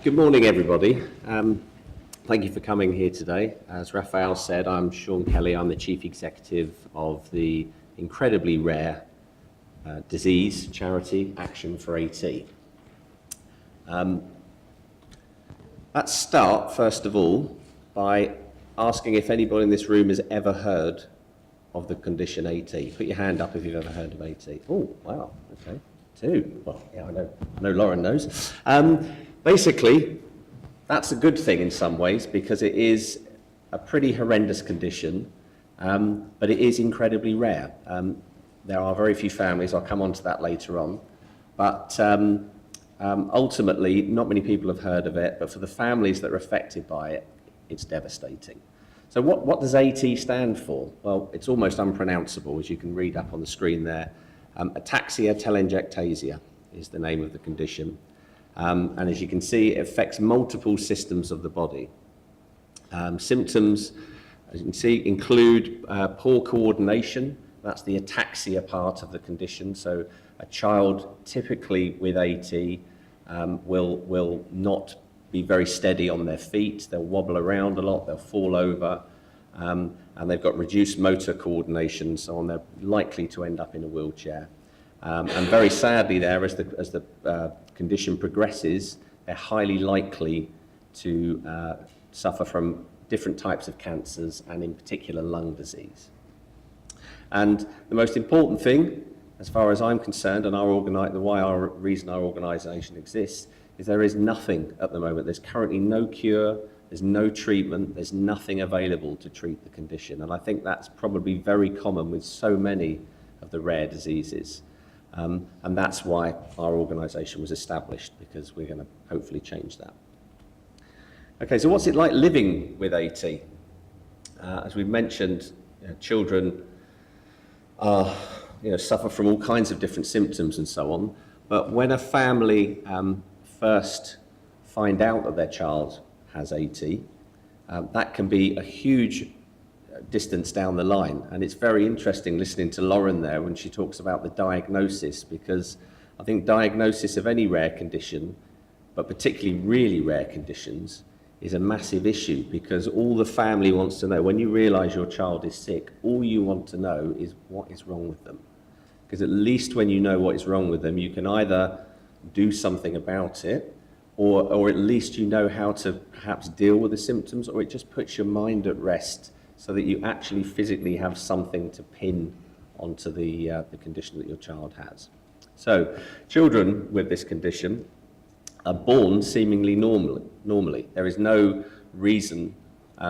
Good morning, everybody. Thank you for coming here today. As Raphael said, I'm Sean Kelly. I'm the Chief Executive of the incredibly rare disease charity Action for AT. Let's start, first of all, by asking if anybody in this room has ever heard of the condition AT. Put your hand up if you've ever heard of AT. Oh, wow, okay, 2. Well, yeah, I know Lauren knows. Basically, that's a good thing in some ways because it is a pretty horrendous condition, but it is incredibly rare. There are very few families, I'll come on to that later on, but ultimately, not many people have heard of it, but for the families that are affected by it, it's devastating. So what does AT stand for? Well, it's almost unpronounceable, as you can read up on the screen there. Ataxia telangiectasia is the name of the condition. And as you can see, it affects multiple systems of the body. Symptoms, as you can see, include poor coordination. That's the ataxia part of the condition. So a child typically with AT will not be very steady on their feet. They'll wobble around a lot, they'll fall over, and they've got reduced motor coordination, so on, they're likely to end up in a wheelchair. And very sadly there, as the condition progresses, they're highly likely to suffer from different types of cancers, and in particular lung disease. And the most important thing, as far as I'm concerned, and the reason our organisation exists, is there is nothing at the moment. There's currently no cure, there's no treatment, there's nothing available to treat the condition. And I think that's probably very common with so many of the rare diseases. And that's why our organisation was established, because we're going to hopefully change that. Okay, so what's it like living with AT? As we've mentioned, children suffer from all kinds of different symptoms and so on. But when a family first find out that their child has AT, that can be a huge distance down the line. And it's very interesting listening to Lauren there when she talks about the diagnosis, because I think diagnosis of any rare condition, but particularly really rare conditions, is a massive issue, because all the family wants to know, when you realise your child is sick, all you want to know is what is wrong with them. Because at least when you know what is wrong with them, you can either do something about it, or at least you know how to perhaps deal with the symptoms, or it just puts your mind at rest so that you actually physically have something to pin onto the condition that your child has. So children with this condition are born seemingly normally. There is no reason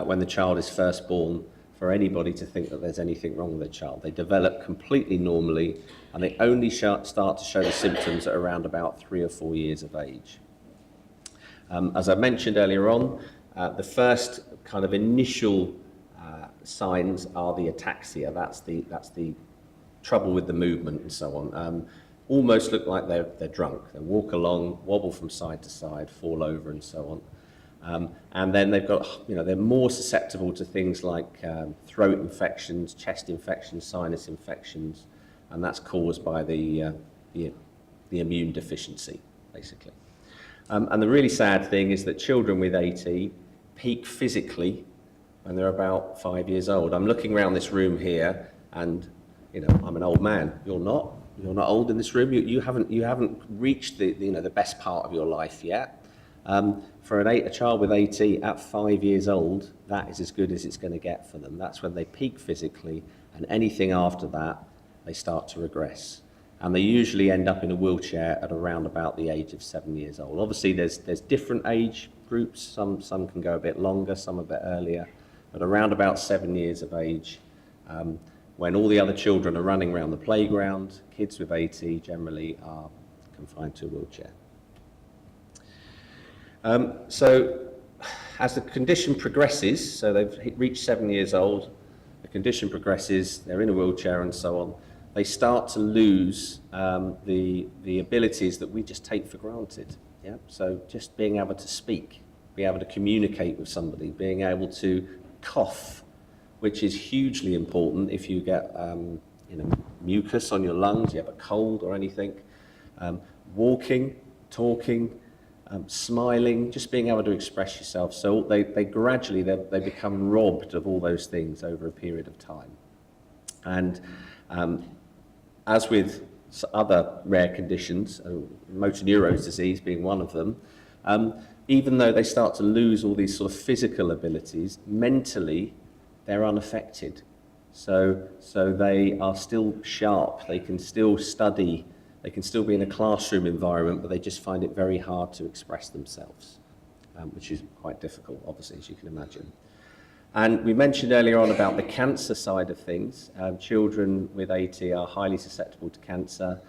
when the child is first born for anybody to think that there's anything wrong with the child. They develop completely normally, and they only start to show the symptoms at around about 3 or 4 years of age. As I mentioned earlier on, the first kind of initial signs are the ataxia. That's the trouble with the movement and so on. Almost look like they're drunk. They walk along, wobble from side to side, fall over, and so on. And then they've got, they're more susceptible to things like throat infections, chest infections, sinus infections, and that's caused by the immune deficiency, basically. And the really sad thing is that children with AT peak physically when they're about 5 years old. I'm looking around this room here, and I'm an old man. You're not. You're not old in this room. You haven't reached the best part of your life yet. For a child with AT at 5 years old, that is as good as it's going to get for them. That's when they peak physically, and anything after that, they start to regress. And they usually end up in a wheelchair at around about the age of 7 years old. Obviously, there's different age groups. Some can go a bit longer, some a bit earlier, but around about 7 years of age, when all the other children are running around the playground, kids with AT generally are confined to a wheelchair. So as the condition progresses, so they've reached 7 years old, the condition progresses, they're in a wheelchair and so on, they start to lose the abilities that we just take for granted. Yeah? So just being able to speak, being able to communicate with somebody, being able to cough, which is hugely important if you get mucus on your lungs, you have a cold or anything. Walking, talking, smiling, just being able to express yourself. So they gradually become robbed of all those things over a period of time. And as with other rare conditions, motor neurone disease being one of them, even though they start to lose all these sort of physical abilities, mentally they're unaffected. So they are still sharp, they can still study, they can still be in a classroom environment, but they just find it very hard to express themselves, which is quite difficult, obviously, as you can imagine. And we mentioned earlier on about the cancer side of things. Children with AT are highly susceptible to cancer.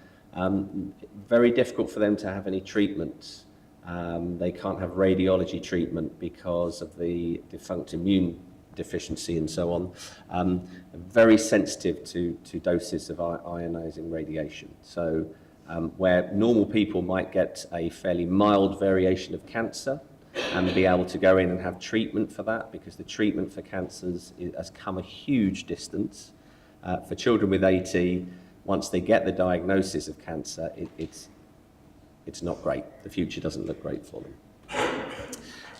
Very difficult for them to have any treatments. They can't have radiology treatment because of the defunct immune deficiency and so on. Very sensitive to doses of ionizing radiation. So where normal people might get a fairly mild variation of cancer and be able to go in and have treatment for that, because the treatment for cancers has come a huge distance. For children with AT, once they get the diagnosis of cancer, it's not great. The future doesn't look great for them.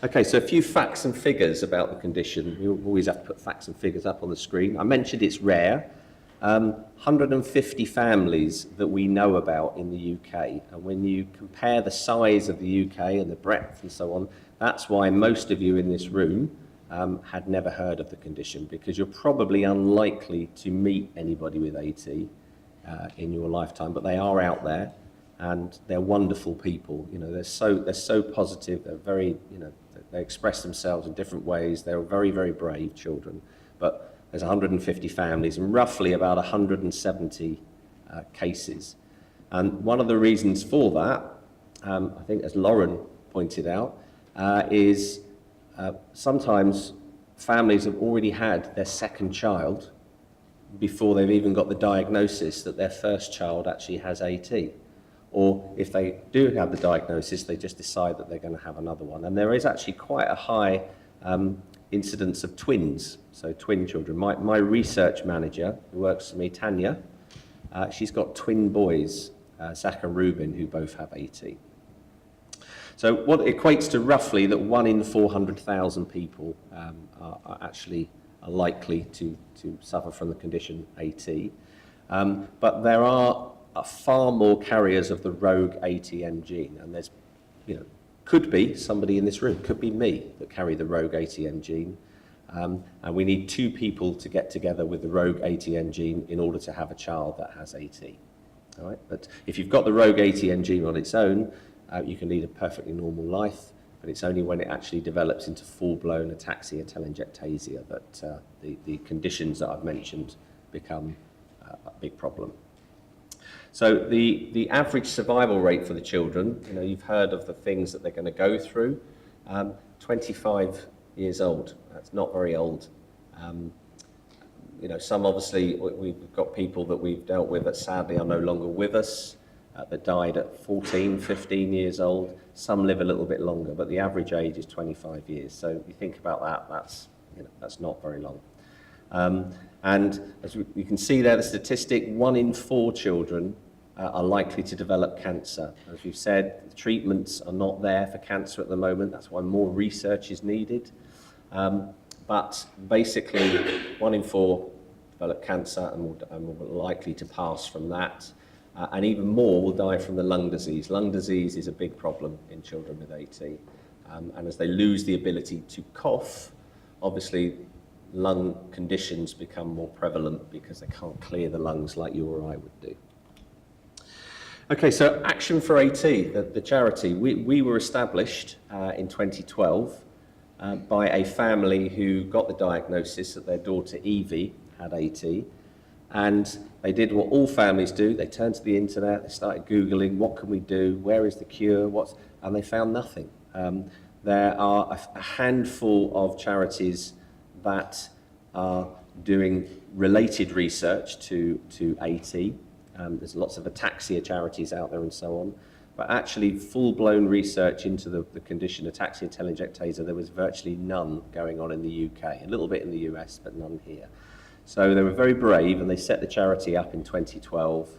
Okay, so a few facts and figures about the condition. We always have to put facts and figures up on the screen. I mentioned it's rare. 150 families that we know about in the UK. And when you compare the size of the UK and the breadth and so on, that's why most of you in this room had never heard of the condition, because you're probably unlikely to meet anybody with AT in your lifetime, but they are out there and they're wonderful people. They're so positive, they're very, they express themselves in different ways. They're very, very brave children. But there's 150 families and roughly about 170 cases. And one of the reasons for that, I think as Lauren pointed out, is sometimes families have already had their second child before they've even got the diagnosis that their first child actually has AT. Or if they do have the diagnosis, they just decide that they're going to have another one. And there is actually quite a high incidence of twins, so twin children. My research manager, who works for me, Tanya, she's got twin boys, Zach and Ruben, who both have AT. So what equates to roughly that 1 in 400,000 people are actually likely to suffer from the condition AT. But there are far more carriers of the rogue ATM gene, and there's could be somebody in this room, could be me, that carry the rogue ATN gene. And we need 2 people to get together with the rogue ATN gene in order to have a child that has AT. All right? But if you've got the rogue ATN gene on its own, you can lead a perfectly normal life, but it's only when it actually develops into full-blown ataxia telangiectasia that the conditions that I've mentioned become a big problem. So the average survival rate for the children, you know, you've heard of the things that they're going to go through, 25 years old. That's not very old. You know, some obviously, we've got people that we've dealt with that sadly are no longer with us, that died at 14, 15 years old. Some live a little bit longer, but the average age is 25 years. So if you think about that, that's not very long. And as you can see there, the statistic, 1 in 4 children are likely to develop cancer. As we've said, the treatments are not there for cancer at the moment. That's why more research is needed. But basically, 1 in 4 develop cancer and more likely to pass from that. And even more will die from the lung disease. Lung disease is a big problem in children with AT. And as they lose the ability to cough, obviously lung conditions become more prevalent because they can't clear the lungs like you or I would do. Okay, so Action for AT, the charity, we were established in 2012 by a family who got the diagnosis that their daughter Evie had AT, and they did what all families do. They turned to the internet, they started Googling, what can we do, where is the cure, and they found nothing. There are a handful of charities that are doing related research to AT. There's lots of ataxia charities out there and so on. But actually, full-blown research into the condition ataxia telangiectasia, there was virtually none going on in the UK. A little bit in the US, but none here. So they were very brave, and they set the charity up in 2012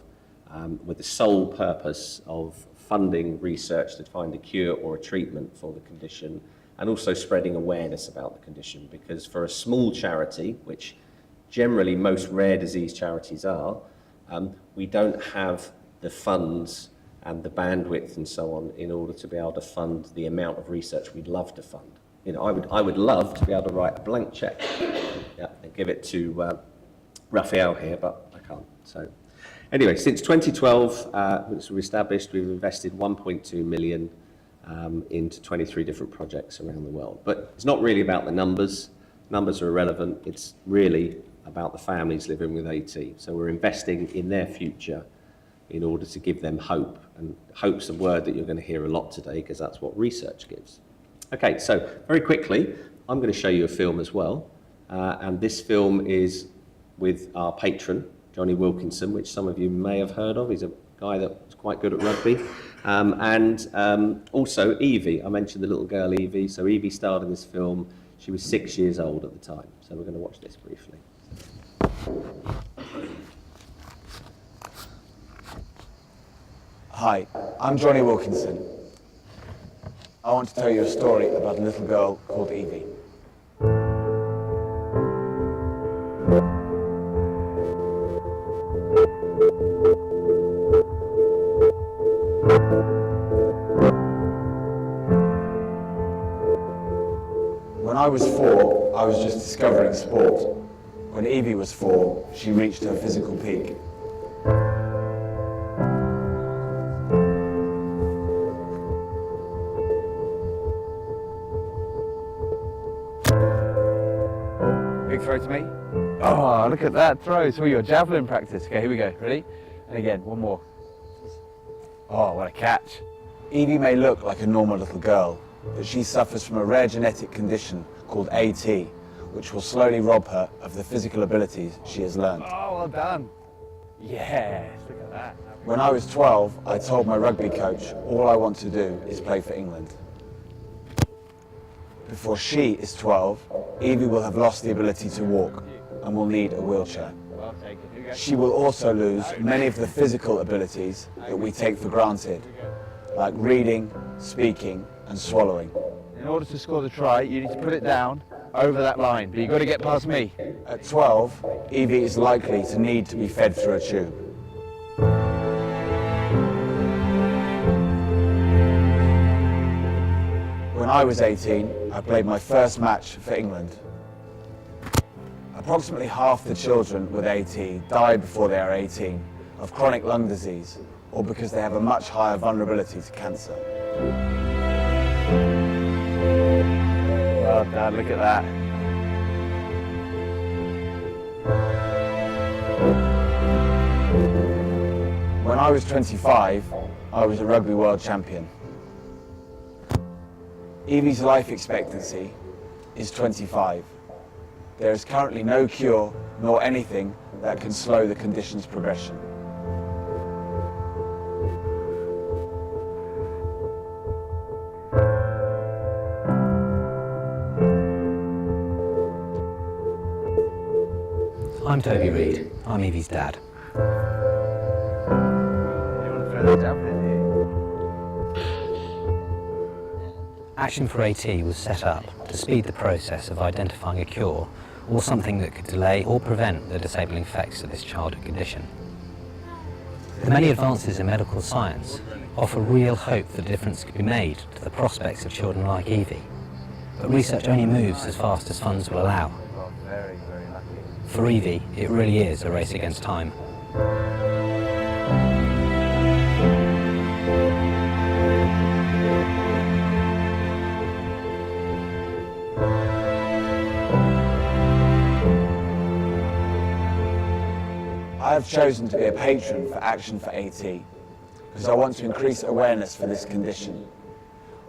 with the sole purpose of funding research to find a cure or a treatment for the condition, and also spreading awareness about the condition. Because for a small charity, which generally most rare disease charities are, we don't have the funds and the bandwidth and so on in order to be able to fund the amount of research we'd love to fund. You know, I would love to be able to write a blank check, and give it to Raphael here, but I can't. So anyway, since 2012, since we established, we've invested 1.2 million into 23 different projects around the world. But it's not really about the numbers. Numbers are irrelevant. It's really about the families living with AT. So we're investing in their future in order to give them hope. And hope's a word that you're going to hear a lot today, because that's what research gives. Okay, so very quickly, I'm going to show you a film as well. And this film is with our patron, Johnny Wilkinson, which some of you may have heard of. He's a guy that's quite good at rugby. And also Evie. I mentioned the little girl Evie. So Evie starred in this film. She was 6 years old at the time. So we're going to watch this briefly. Hi, I'm Johnny Wilkinson. I want to tell you a story about a little girl called Evie. When I was 4, I was just discovering sport. When Evie was 4, she reached her physical peak. Big throw to me. Oh, look at that throw. It's all your javelin practice. Okay, here we go. Ready? And again, one more. Oh, what a catch. Evie may look like a normal little girl, but she suffers from a rare genetic condition called AT, which will slowly rob her of the physical abilities she has learned. Oh, well done. Yes, look at that. When I was 12, I told my rugby coach, all I want to do is play for England. Before she is 12, Evie will have lost the ability to walk and will need a wheelchair. She will also lose many of the physical abilities that we take for granted, like reading, speaking, and swallowing. In order to score the try, you need to put it down over that line, but you've got to get past me. At 12, Evie is likely to need to be fed through a tube. I was 18, I played my first match for England. Approximately half the children with AT die before they are 18 of chronic lung disease or because they have a much higher vulnerability to cancer. Well done, look at that. When I was 25, I was a rugby world champion. Evie's life expectancy is 25. There is currently no cure nor anything that can slow the condition's progression. I'm Toby Reed. I'm Evie's dad. You want to throw that javelin, Action for AT was set up to speed the process of identifying a cure or something that could delay or prevent the disabling effects of this childhood condition. The many advances in medical science offer real hope that a difference could be made to the prospects of children like Evie. But research only moves as fast as funds will allow. Very, very lucky. For Evie, it really is a race against time. I have chosen to be a patron for Action for AT because I want to increase awareness for this condition.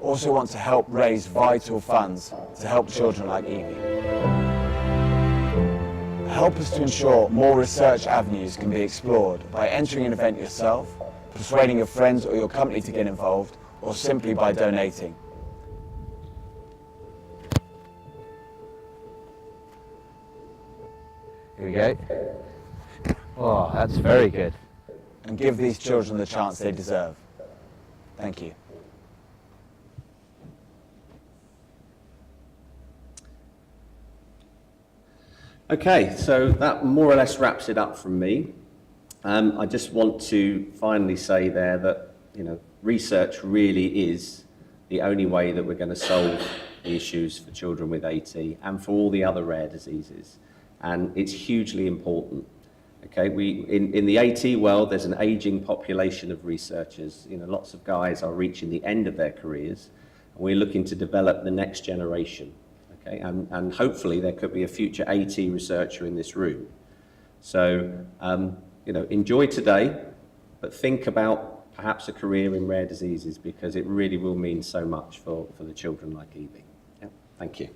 Also want to help raise vital funds to help children like Evie. Help us to ensure more research avenues can be explored by entering an event yourself, persuading your friends or your company to get involved, or simply by donating. Here we go. Oh, that's very good. And give these children the chance they deserve. Thank you. Okay, so that more or less wraps it up from me. I just want to finally say there that, research really is the only way that we're going to solve the issues for children with AT and for all the other rare diseases. And it's hugely important. Okay, in the AT world, there's an aging population of researchers. Lots of guys are reaching the end of their careers, and we're looking to develop the next generation. Okay, and hopefully there could be a future AT researcher in this room. So, enjoy today, but think about perhaps a career in rare diseases because it really will mean so much for the children like Evie. Yeah, thank you.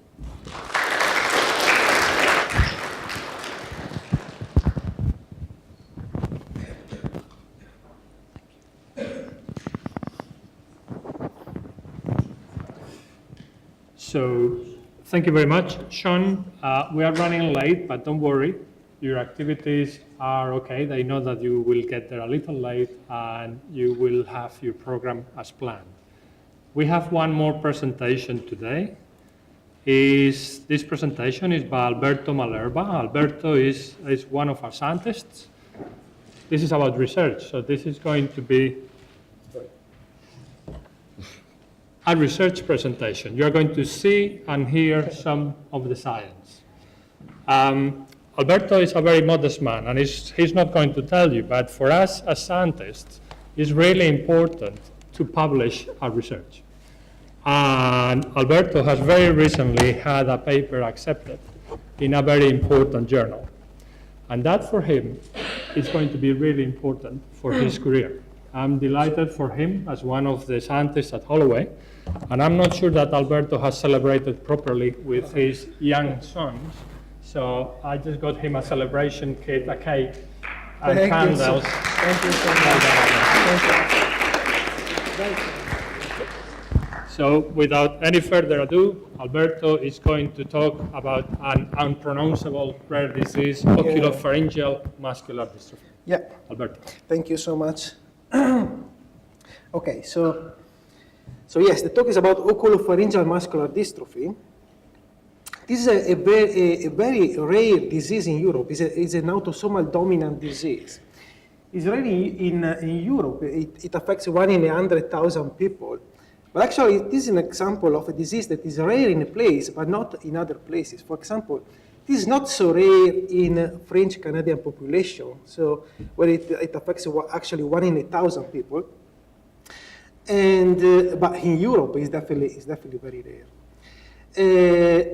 So, thank you very much, Sean. We are running late, but don't worry. Your activities are okay. They know that you will get there a little late and you will have your program as planned. We have one more presentation today. This presentation is by Alberto Malerba. Alberto is one of our scientists. This is about research, so this is going to be a research presentation. You're going to see and hear some of the science. Alberto is a very modest man, and he's not going to tell you, but for us as scientists, it's really important to publish our research. And Alberto has very recently had a paper accepted in a very important journal. And that for him is going to be really important for his career. I'm delighted for him as one of the scientists at Holloway, and I'm not sure that Alberto has celebrated properly with his young sons. So I just got him a celebration kit, a cake, and candles. Thank you so much. So without any further ado, Alberto is going to talk about an unpronounceable rare disease, oculopharyngeal muscular dystrophy. Yeah. Alberto. Thank you so much. Okay, so yes, the talk is about oculopharyngeal muscular dystrophy. This is a very rare disease in Europe. It's an autosomal dominant disease. It's really in Europe. It affects 1 in 100,000 people. But actually, this is an example of a disease that is rare in a place, but not in other places. For example, this is not so rare in French-Canadian population, so where it affects actually 1 in 1,000 people. And but in Europe, it's definitely very rare.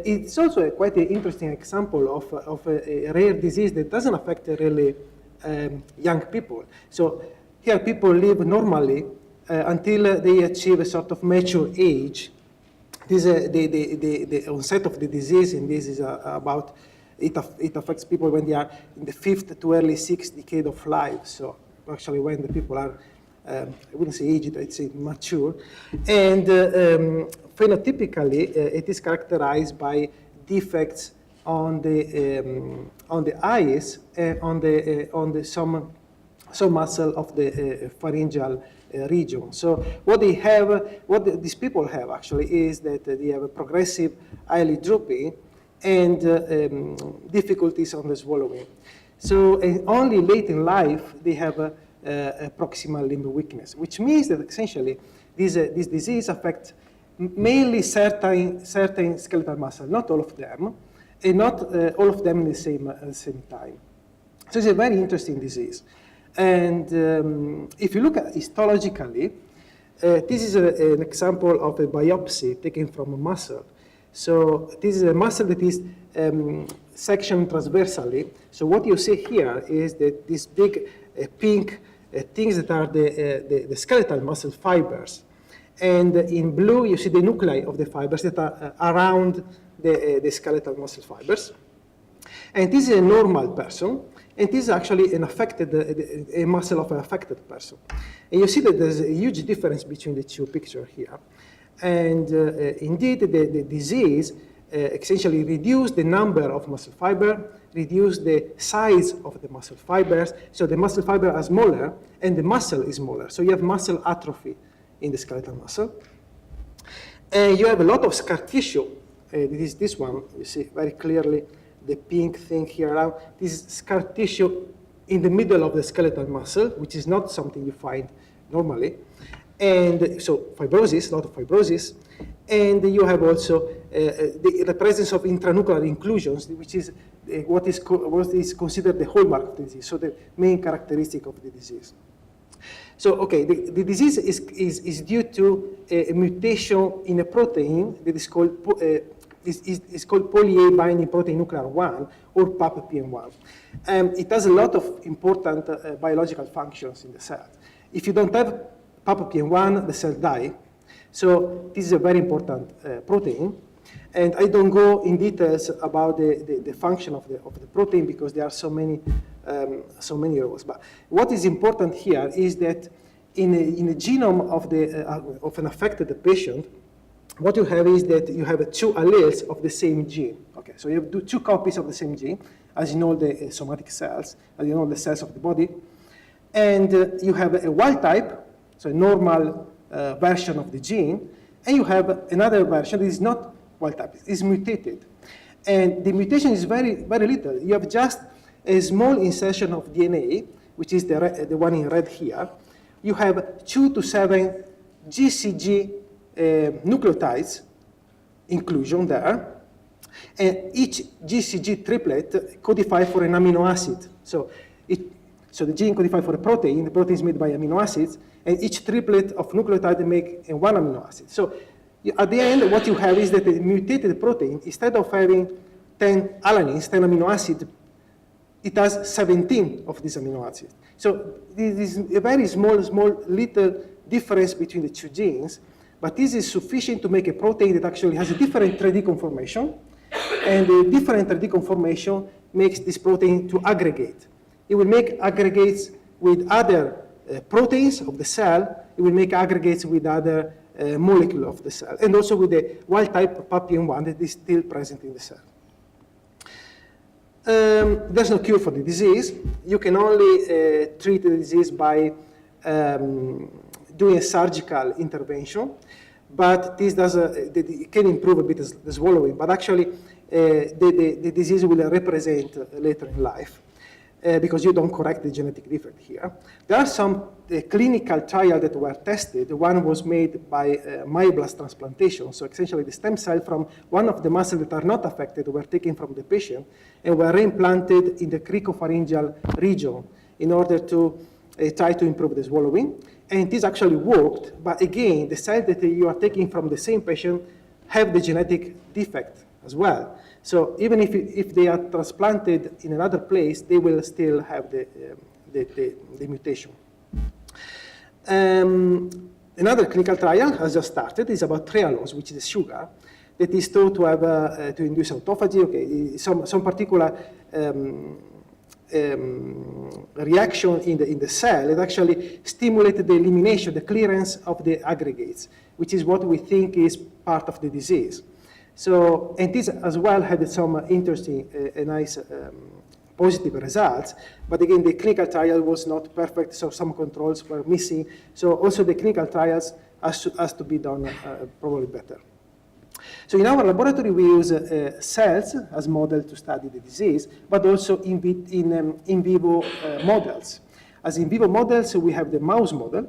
It's also quite an interesting example of a rare disease that doesn't affect really young people. So here people live normally until they achieve a sort of mature age. This, the onset of the disease in this is about, it affects people when they are in the 5th to early 6th decade of life. So actually when the people are, I wouldn't say aged, I'd say mature. And phenotypically, it is characterized by defects on the eyes and on the some muscle of the pharyngeal region. So what they have, these people have actually is that they have a progressive eyelid drooping and difficulties on the swallowing. So only late in life they have a proximal limb weakness, which means that essentially this disease affects mainly certain skeletal muscle, not all of them, and not all of them at the same time. So it's a very interesting disease. And if you look at histologically, this is an example of a biopsy taken from a muscle. So this is a muscle that is sectioned transversally. So what you see here is that these big pink things that are the skeletal muscle fibers. And in blue, you see the nuclei of the fibers that are around the skeletal muscle fibers. And this is a normal person. And this is actually an affected, a muscle of an affected person. And you see that there's a huge difference between the two pictures here. And indeed, the disease essentially reduced the number of muscle fiber, reduced the size of the muscle fibers. So the muscle fibers are smaller, and the muscle is smaller. So you have muscle atrophy in the skeletal muscle. And you have a lot of scar tissue. This one, you see very clearly the pink thing here around. This is scar tissue in the middle of the skeletal muscle, which is not something you find normally. And so fibrosis, a lot of fibrosis. And you have also the presence of intranuclear inclusions, which is what is considered the hallmark of the disease, so the main characteristic of the disease. So, okay, the disease is due to a mutation in a protein that is called poly-A binding protein nuclear 1, or PAPPN1. It has a lot of important biological functions in the cell. If you don't have PAPPN1, the cell die. So this is a very important protein. And I don't go in details about the function of the protein because there are so many rows. But what is important here is that in a genome of an affected patient, what you have is that you have two alleles of the same gene. Okay, so you have two copies of the same gene, as in all the somatic cells, as in all the cells of the body. And you have a wild type, so a normal version of the gene, and you have another version that is not wild type, it's mutated. And the mutation is very, very little. You have just a small insertion of DNA, which is the one in red here. You have 2 to 7 GCG nucleotides inclusion there, and each GCG triplet codifies for an amino acid. So the gene codifies for a protein, the protein is made by amino acids, and each triplet of nucleotide make one amino acid. So at the end, what you have is that the mutated protein, instead of having 10 alanines, 10 amino acids, it has 17 of these amino acids. So this is a very small little difference between the two genes, but this is sufficient to make a protein that actually has a different 3D conformation, and the different 3D conformation makes this protein to aggregate. It will make aggregates with other proteins of the cell. It will make aggregates with other molecules of the cell, and also with the wild type PAPPN1 that is still present in the cell. There's no cure for the disease. You can only treat the disease by doing a surgical intervention, but this it can improve a bit the swallowing, but actually the disease will represent later in life. because you don't correct the genetic defect here. There are some clinical trials that were tested. One was made by myoblast transplantation. So essentially the stem cell from one of the muscles that are not affected were taken from the patient and were reimplanted in the cricopharyngeal region in order to try to improve the swallowing. And this actually worked, but again, the cells that you are taking from the same patient have the genetic defect as well. So even if they are transplanted in another place, they will still have the mutation. Another clinical trial has just started. It's about trehalose, which is a sugar that is thought to have to induce autophagy. Okay, some particular reaction in the cell. It actually stimulated the elimination, the clearance of the aggregates, which is what we think is part of the disease. So, and this as well had some interesting, nice positive results. But again, the clinical trial was not perfect, so some controls were missing. So also the clinical trials has to be done probably better. So in our laboratory, we use cells as model to study the disease, but also in vivo models. As in vivo models, we have the mouse model,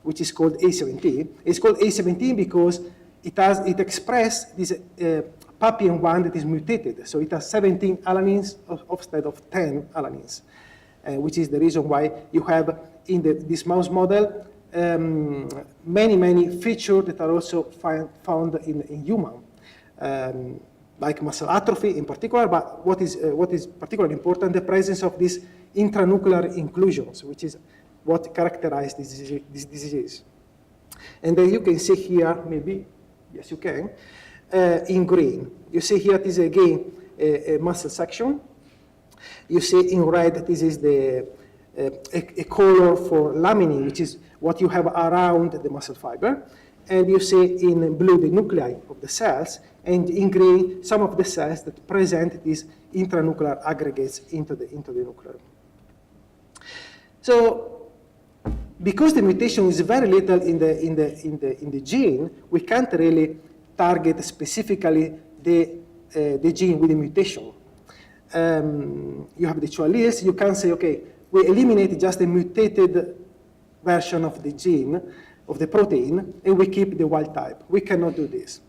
which is called A17. It's called A17 because it expresses this papian-1 that is mutated. So it has 17 alanines instead of 10 alanines, which is the reason why you have in this mouse model many features that are also found in human, like muscle atrophy in particular, but what is particularly important, the presence of these intranuclear inclusions, which is what characterizes this disease. And then you can see here, maybe, yes you can, in green. You see here, this is again a muscle section. You see in red, this is a color for laminin, which is what you have around the muscle fiber. And you see in blue the nuclei of the cells, and in green some of the cells that present these intranuclear aggregates into the nucleus. So, because the mutation is very little in the gene, we can't really target specifically the gene with the mutation. You have the two alleles. You can say, okay, we eliminate just the mutated version of the gene, of the protein, and we keep the wild type. We cannot do this.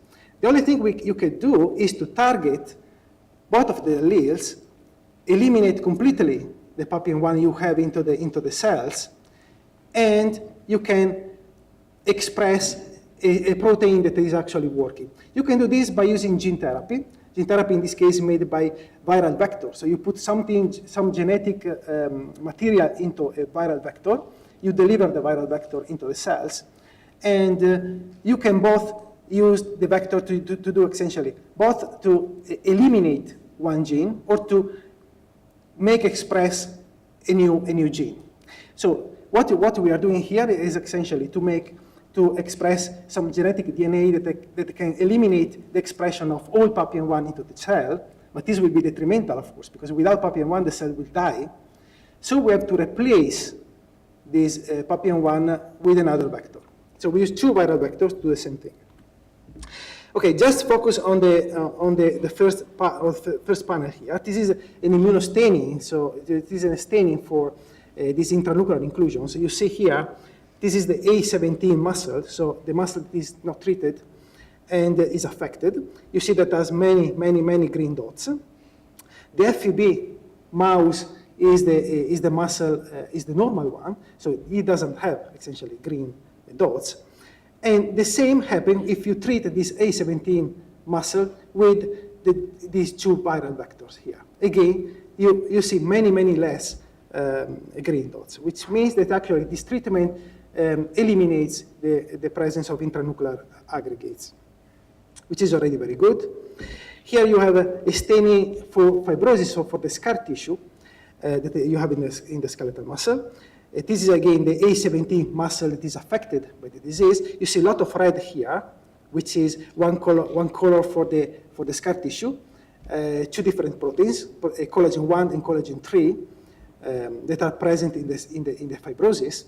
The only thing you can do is to target both of the alleles, eliminate completely the papian-1 you have into the cells, and you can express a protein that is actually working. You can do this by using gene therapy. Gene therapy in this case is made by viral vector. So you put some genetic material into a viral vector, you deliver the viral vector into the cells, and you can both use the vector to do essentially both to eliminate one gene or to make express a new gene. So what we are doing here is essentially to express some genetic DNA that can eliminate the expression of all papian-1 into the cell, but this will be detrimental, of course, because without papian-1 the cell will die. So we have to replace this papian-1 with another vector. So we use two viral vectors to do the same thing. Okay, just focus on the first panel here. This is an immunostaining, so it is a staining for these intranuclear inclusions. So you see here, this is the A17 muscle, so the muscle is not treated and is affected. You see that has many green dots. The FEB mouse is the muscle, is the normal one, so it doesn't have essentially green dots. And the same happens if you treat this A17 muscle with these two viral vectors here. Again, you see many less green dots, which means that actually this treatment eliminates the presence of intranuclear aggregates, which is already very good. Here you have a staining for fibrosis, so for the scar tissue that you have in the skeletal muscle. This is again the A17 muscle that is affected by the disease. You see a lot of red here, which is one color for the scar tissue, two different proteins, collagen 1 and collagen 3, that are present in the fibrosis.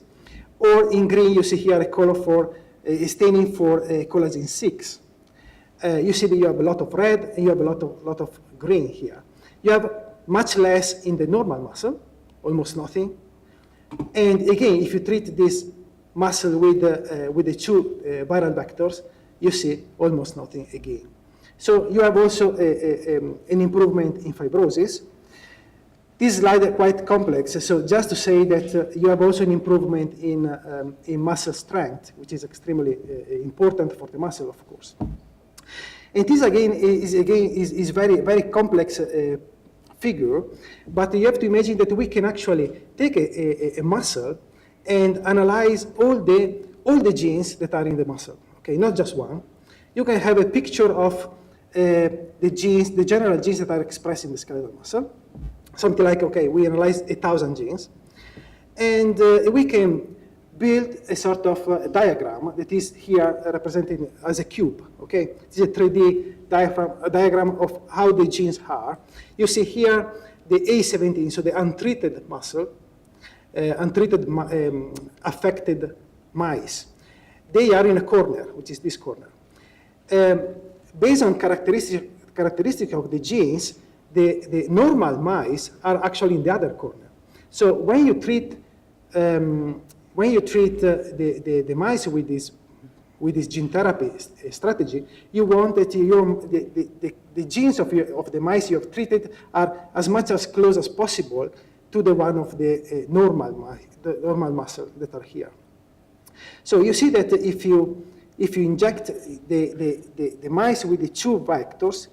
Or in green, you see here a color for a staining for collagen 6. You see that you have a lot of red and you have a lot of green here. You have much less in the normal muscle, almost nothing. And again, if you treat this muscle with the two viral vectors, you see almost nothing again. So you have also an improvement in fibrosis. This slide is quite complex, so just to say that you have also an improvement in muscle strength, which is extremely important for the muscle, of course. And this again is very, very complex figure, but you have to imagine that we can actually take a muscle and analyze all the genes that are in the muscle, okay, not just one. You can have a picture of the genes, the general genes that are expressed in the skeletal muscle. Something like, okay, we analyze 1,000 genes, and we can build a sort of diagram that is here represented as a cube, okay? This is a 3D diagram of how the genes are. You see here the A17, so the untreated muscle, affected mice. They are in a corner, which is this corner. Based on characteristic of the genes, the normal mice are actually in the other corner. So when you treat the mice with this gene therapy strategy, you want that the genes of the mice you have treated are as much as close as possible to the one of the normal muscle that are here. So you see that if you inject the mice with the two vectors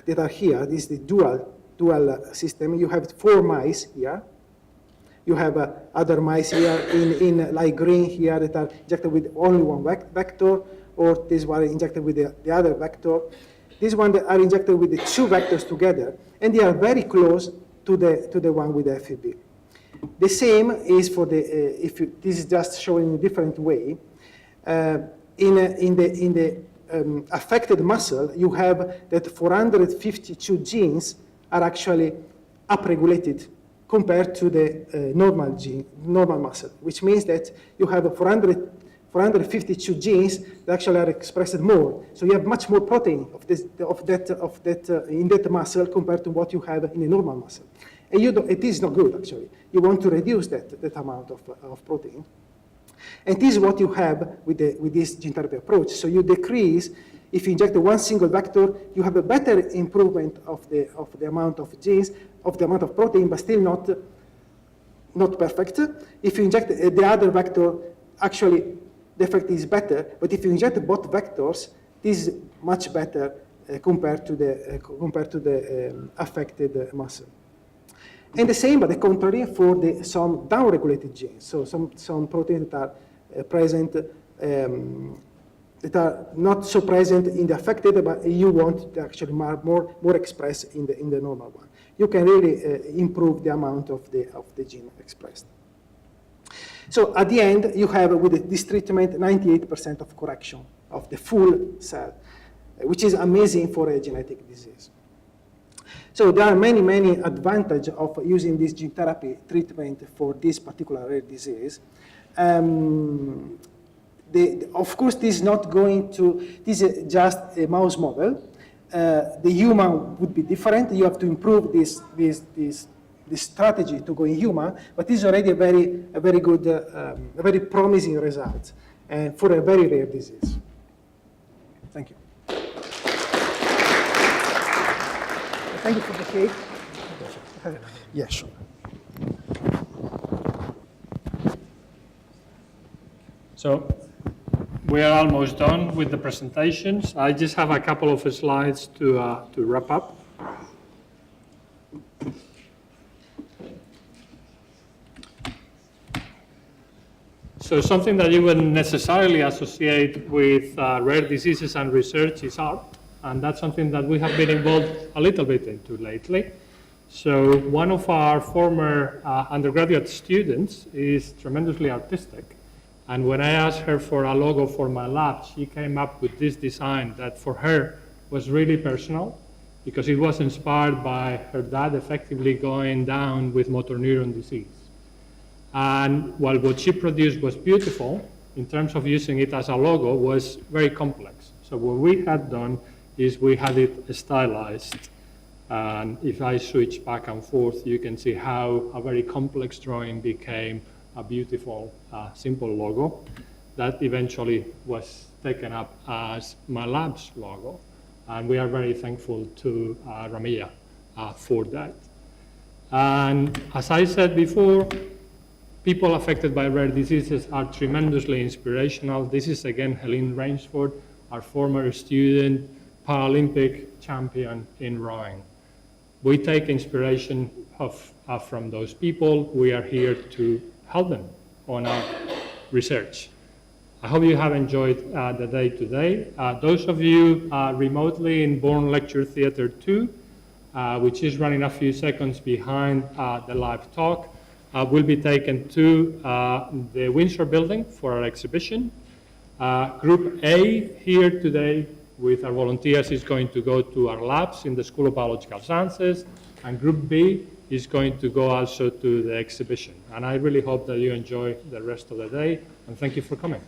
that are here, this is the dual system. You have 4 mice here. You have other mice here in light green here that are injected with only one vector, or this one injected with the other vector. These ones are injected with the 2 vectors together, and they are very close to the one with the FEB. The same is for the, this is just showing in a different way. In the affected muscle, you have that 452 genes are actually upregulated compared to the normal muscle, which means that you have 452 genes that actually are expressed more. So you have much more protein in that muscle compared to what you have in a normal muscle. And it is not good, actually. You want to reduce that amount of protein. And this is what you have with this gene therapy approach. So you decrease, if you inject one single vector, you have a better improvement of the amount of genes, of the amount of protein, but still not perfect. If you inject the other vector, actually the effect is better. But if you inject both vectors, this is much better compared to the affected muscle. And the same, but the contrary, for some downregulated genes. So some proteins that are present, that are not so present in the affected, but you want to actually more expressed in the normal one. You can really improve the amount of the gene expressed. So at the end, you have with this treatment 98% of correction of the full cell, which is amazing for a genetic disease. So there are many, many advantages of using this gene therapy treatment for this particular rare disease. Of course, this is not going to, this is just a mouse model. The human would be different. You have to improve this strategy to go in human, but this is already a very good, a very promising result for a very rare disease. Thank you. Thank you for the cake. Yeah, sure. So we are almost done with the presentations. I just have a couple of slides to wrap up. So something that you wouldn't necessarily associate with rare diseases and research is art. And that's something that we have been involved a little bit into lately. So one of our former undergraduate students is tremendously artistic. And when I asked her for a logo for my lab, she came up with this design that for her was really personal because it was inspired by her dad effectively going down with motor neuron disease. And while what she produced was beautiful, in terms of using it as a logo was very complex. So what we had done is we had it stylized And if I switch back and forth, you can see how a very complex drawing became a beautiful, simple logo that eventually was taken up as my lab's logo. And we are very thankful to Ramilla for that. And as I said before, people affected by rare diseases are tremendously inspirational. This is again Helene Rainsford, our former student, Paralympic champion in rowing. We take inspiration from those people. We are here to help them on our research. I hope you have enjoyed the day today. Those of you remotely in Born Lecture Theatre 2, which is running a few seconds behind the live talk, will be taken to the Windsor building for our exhibition. Group A here today with our volunteers is going to go to our labs in the School of Biological Sciences, and Group B is going to go also to the exhibition. And I really hope that you enjoy the rest of the day, and thank you for coming.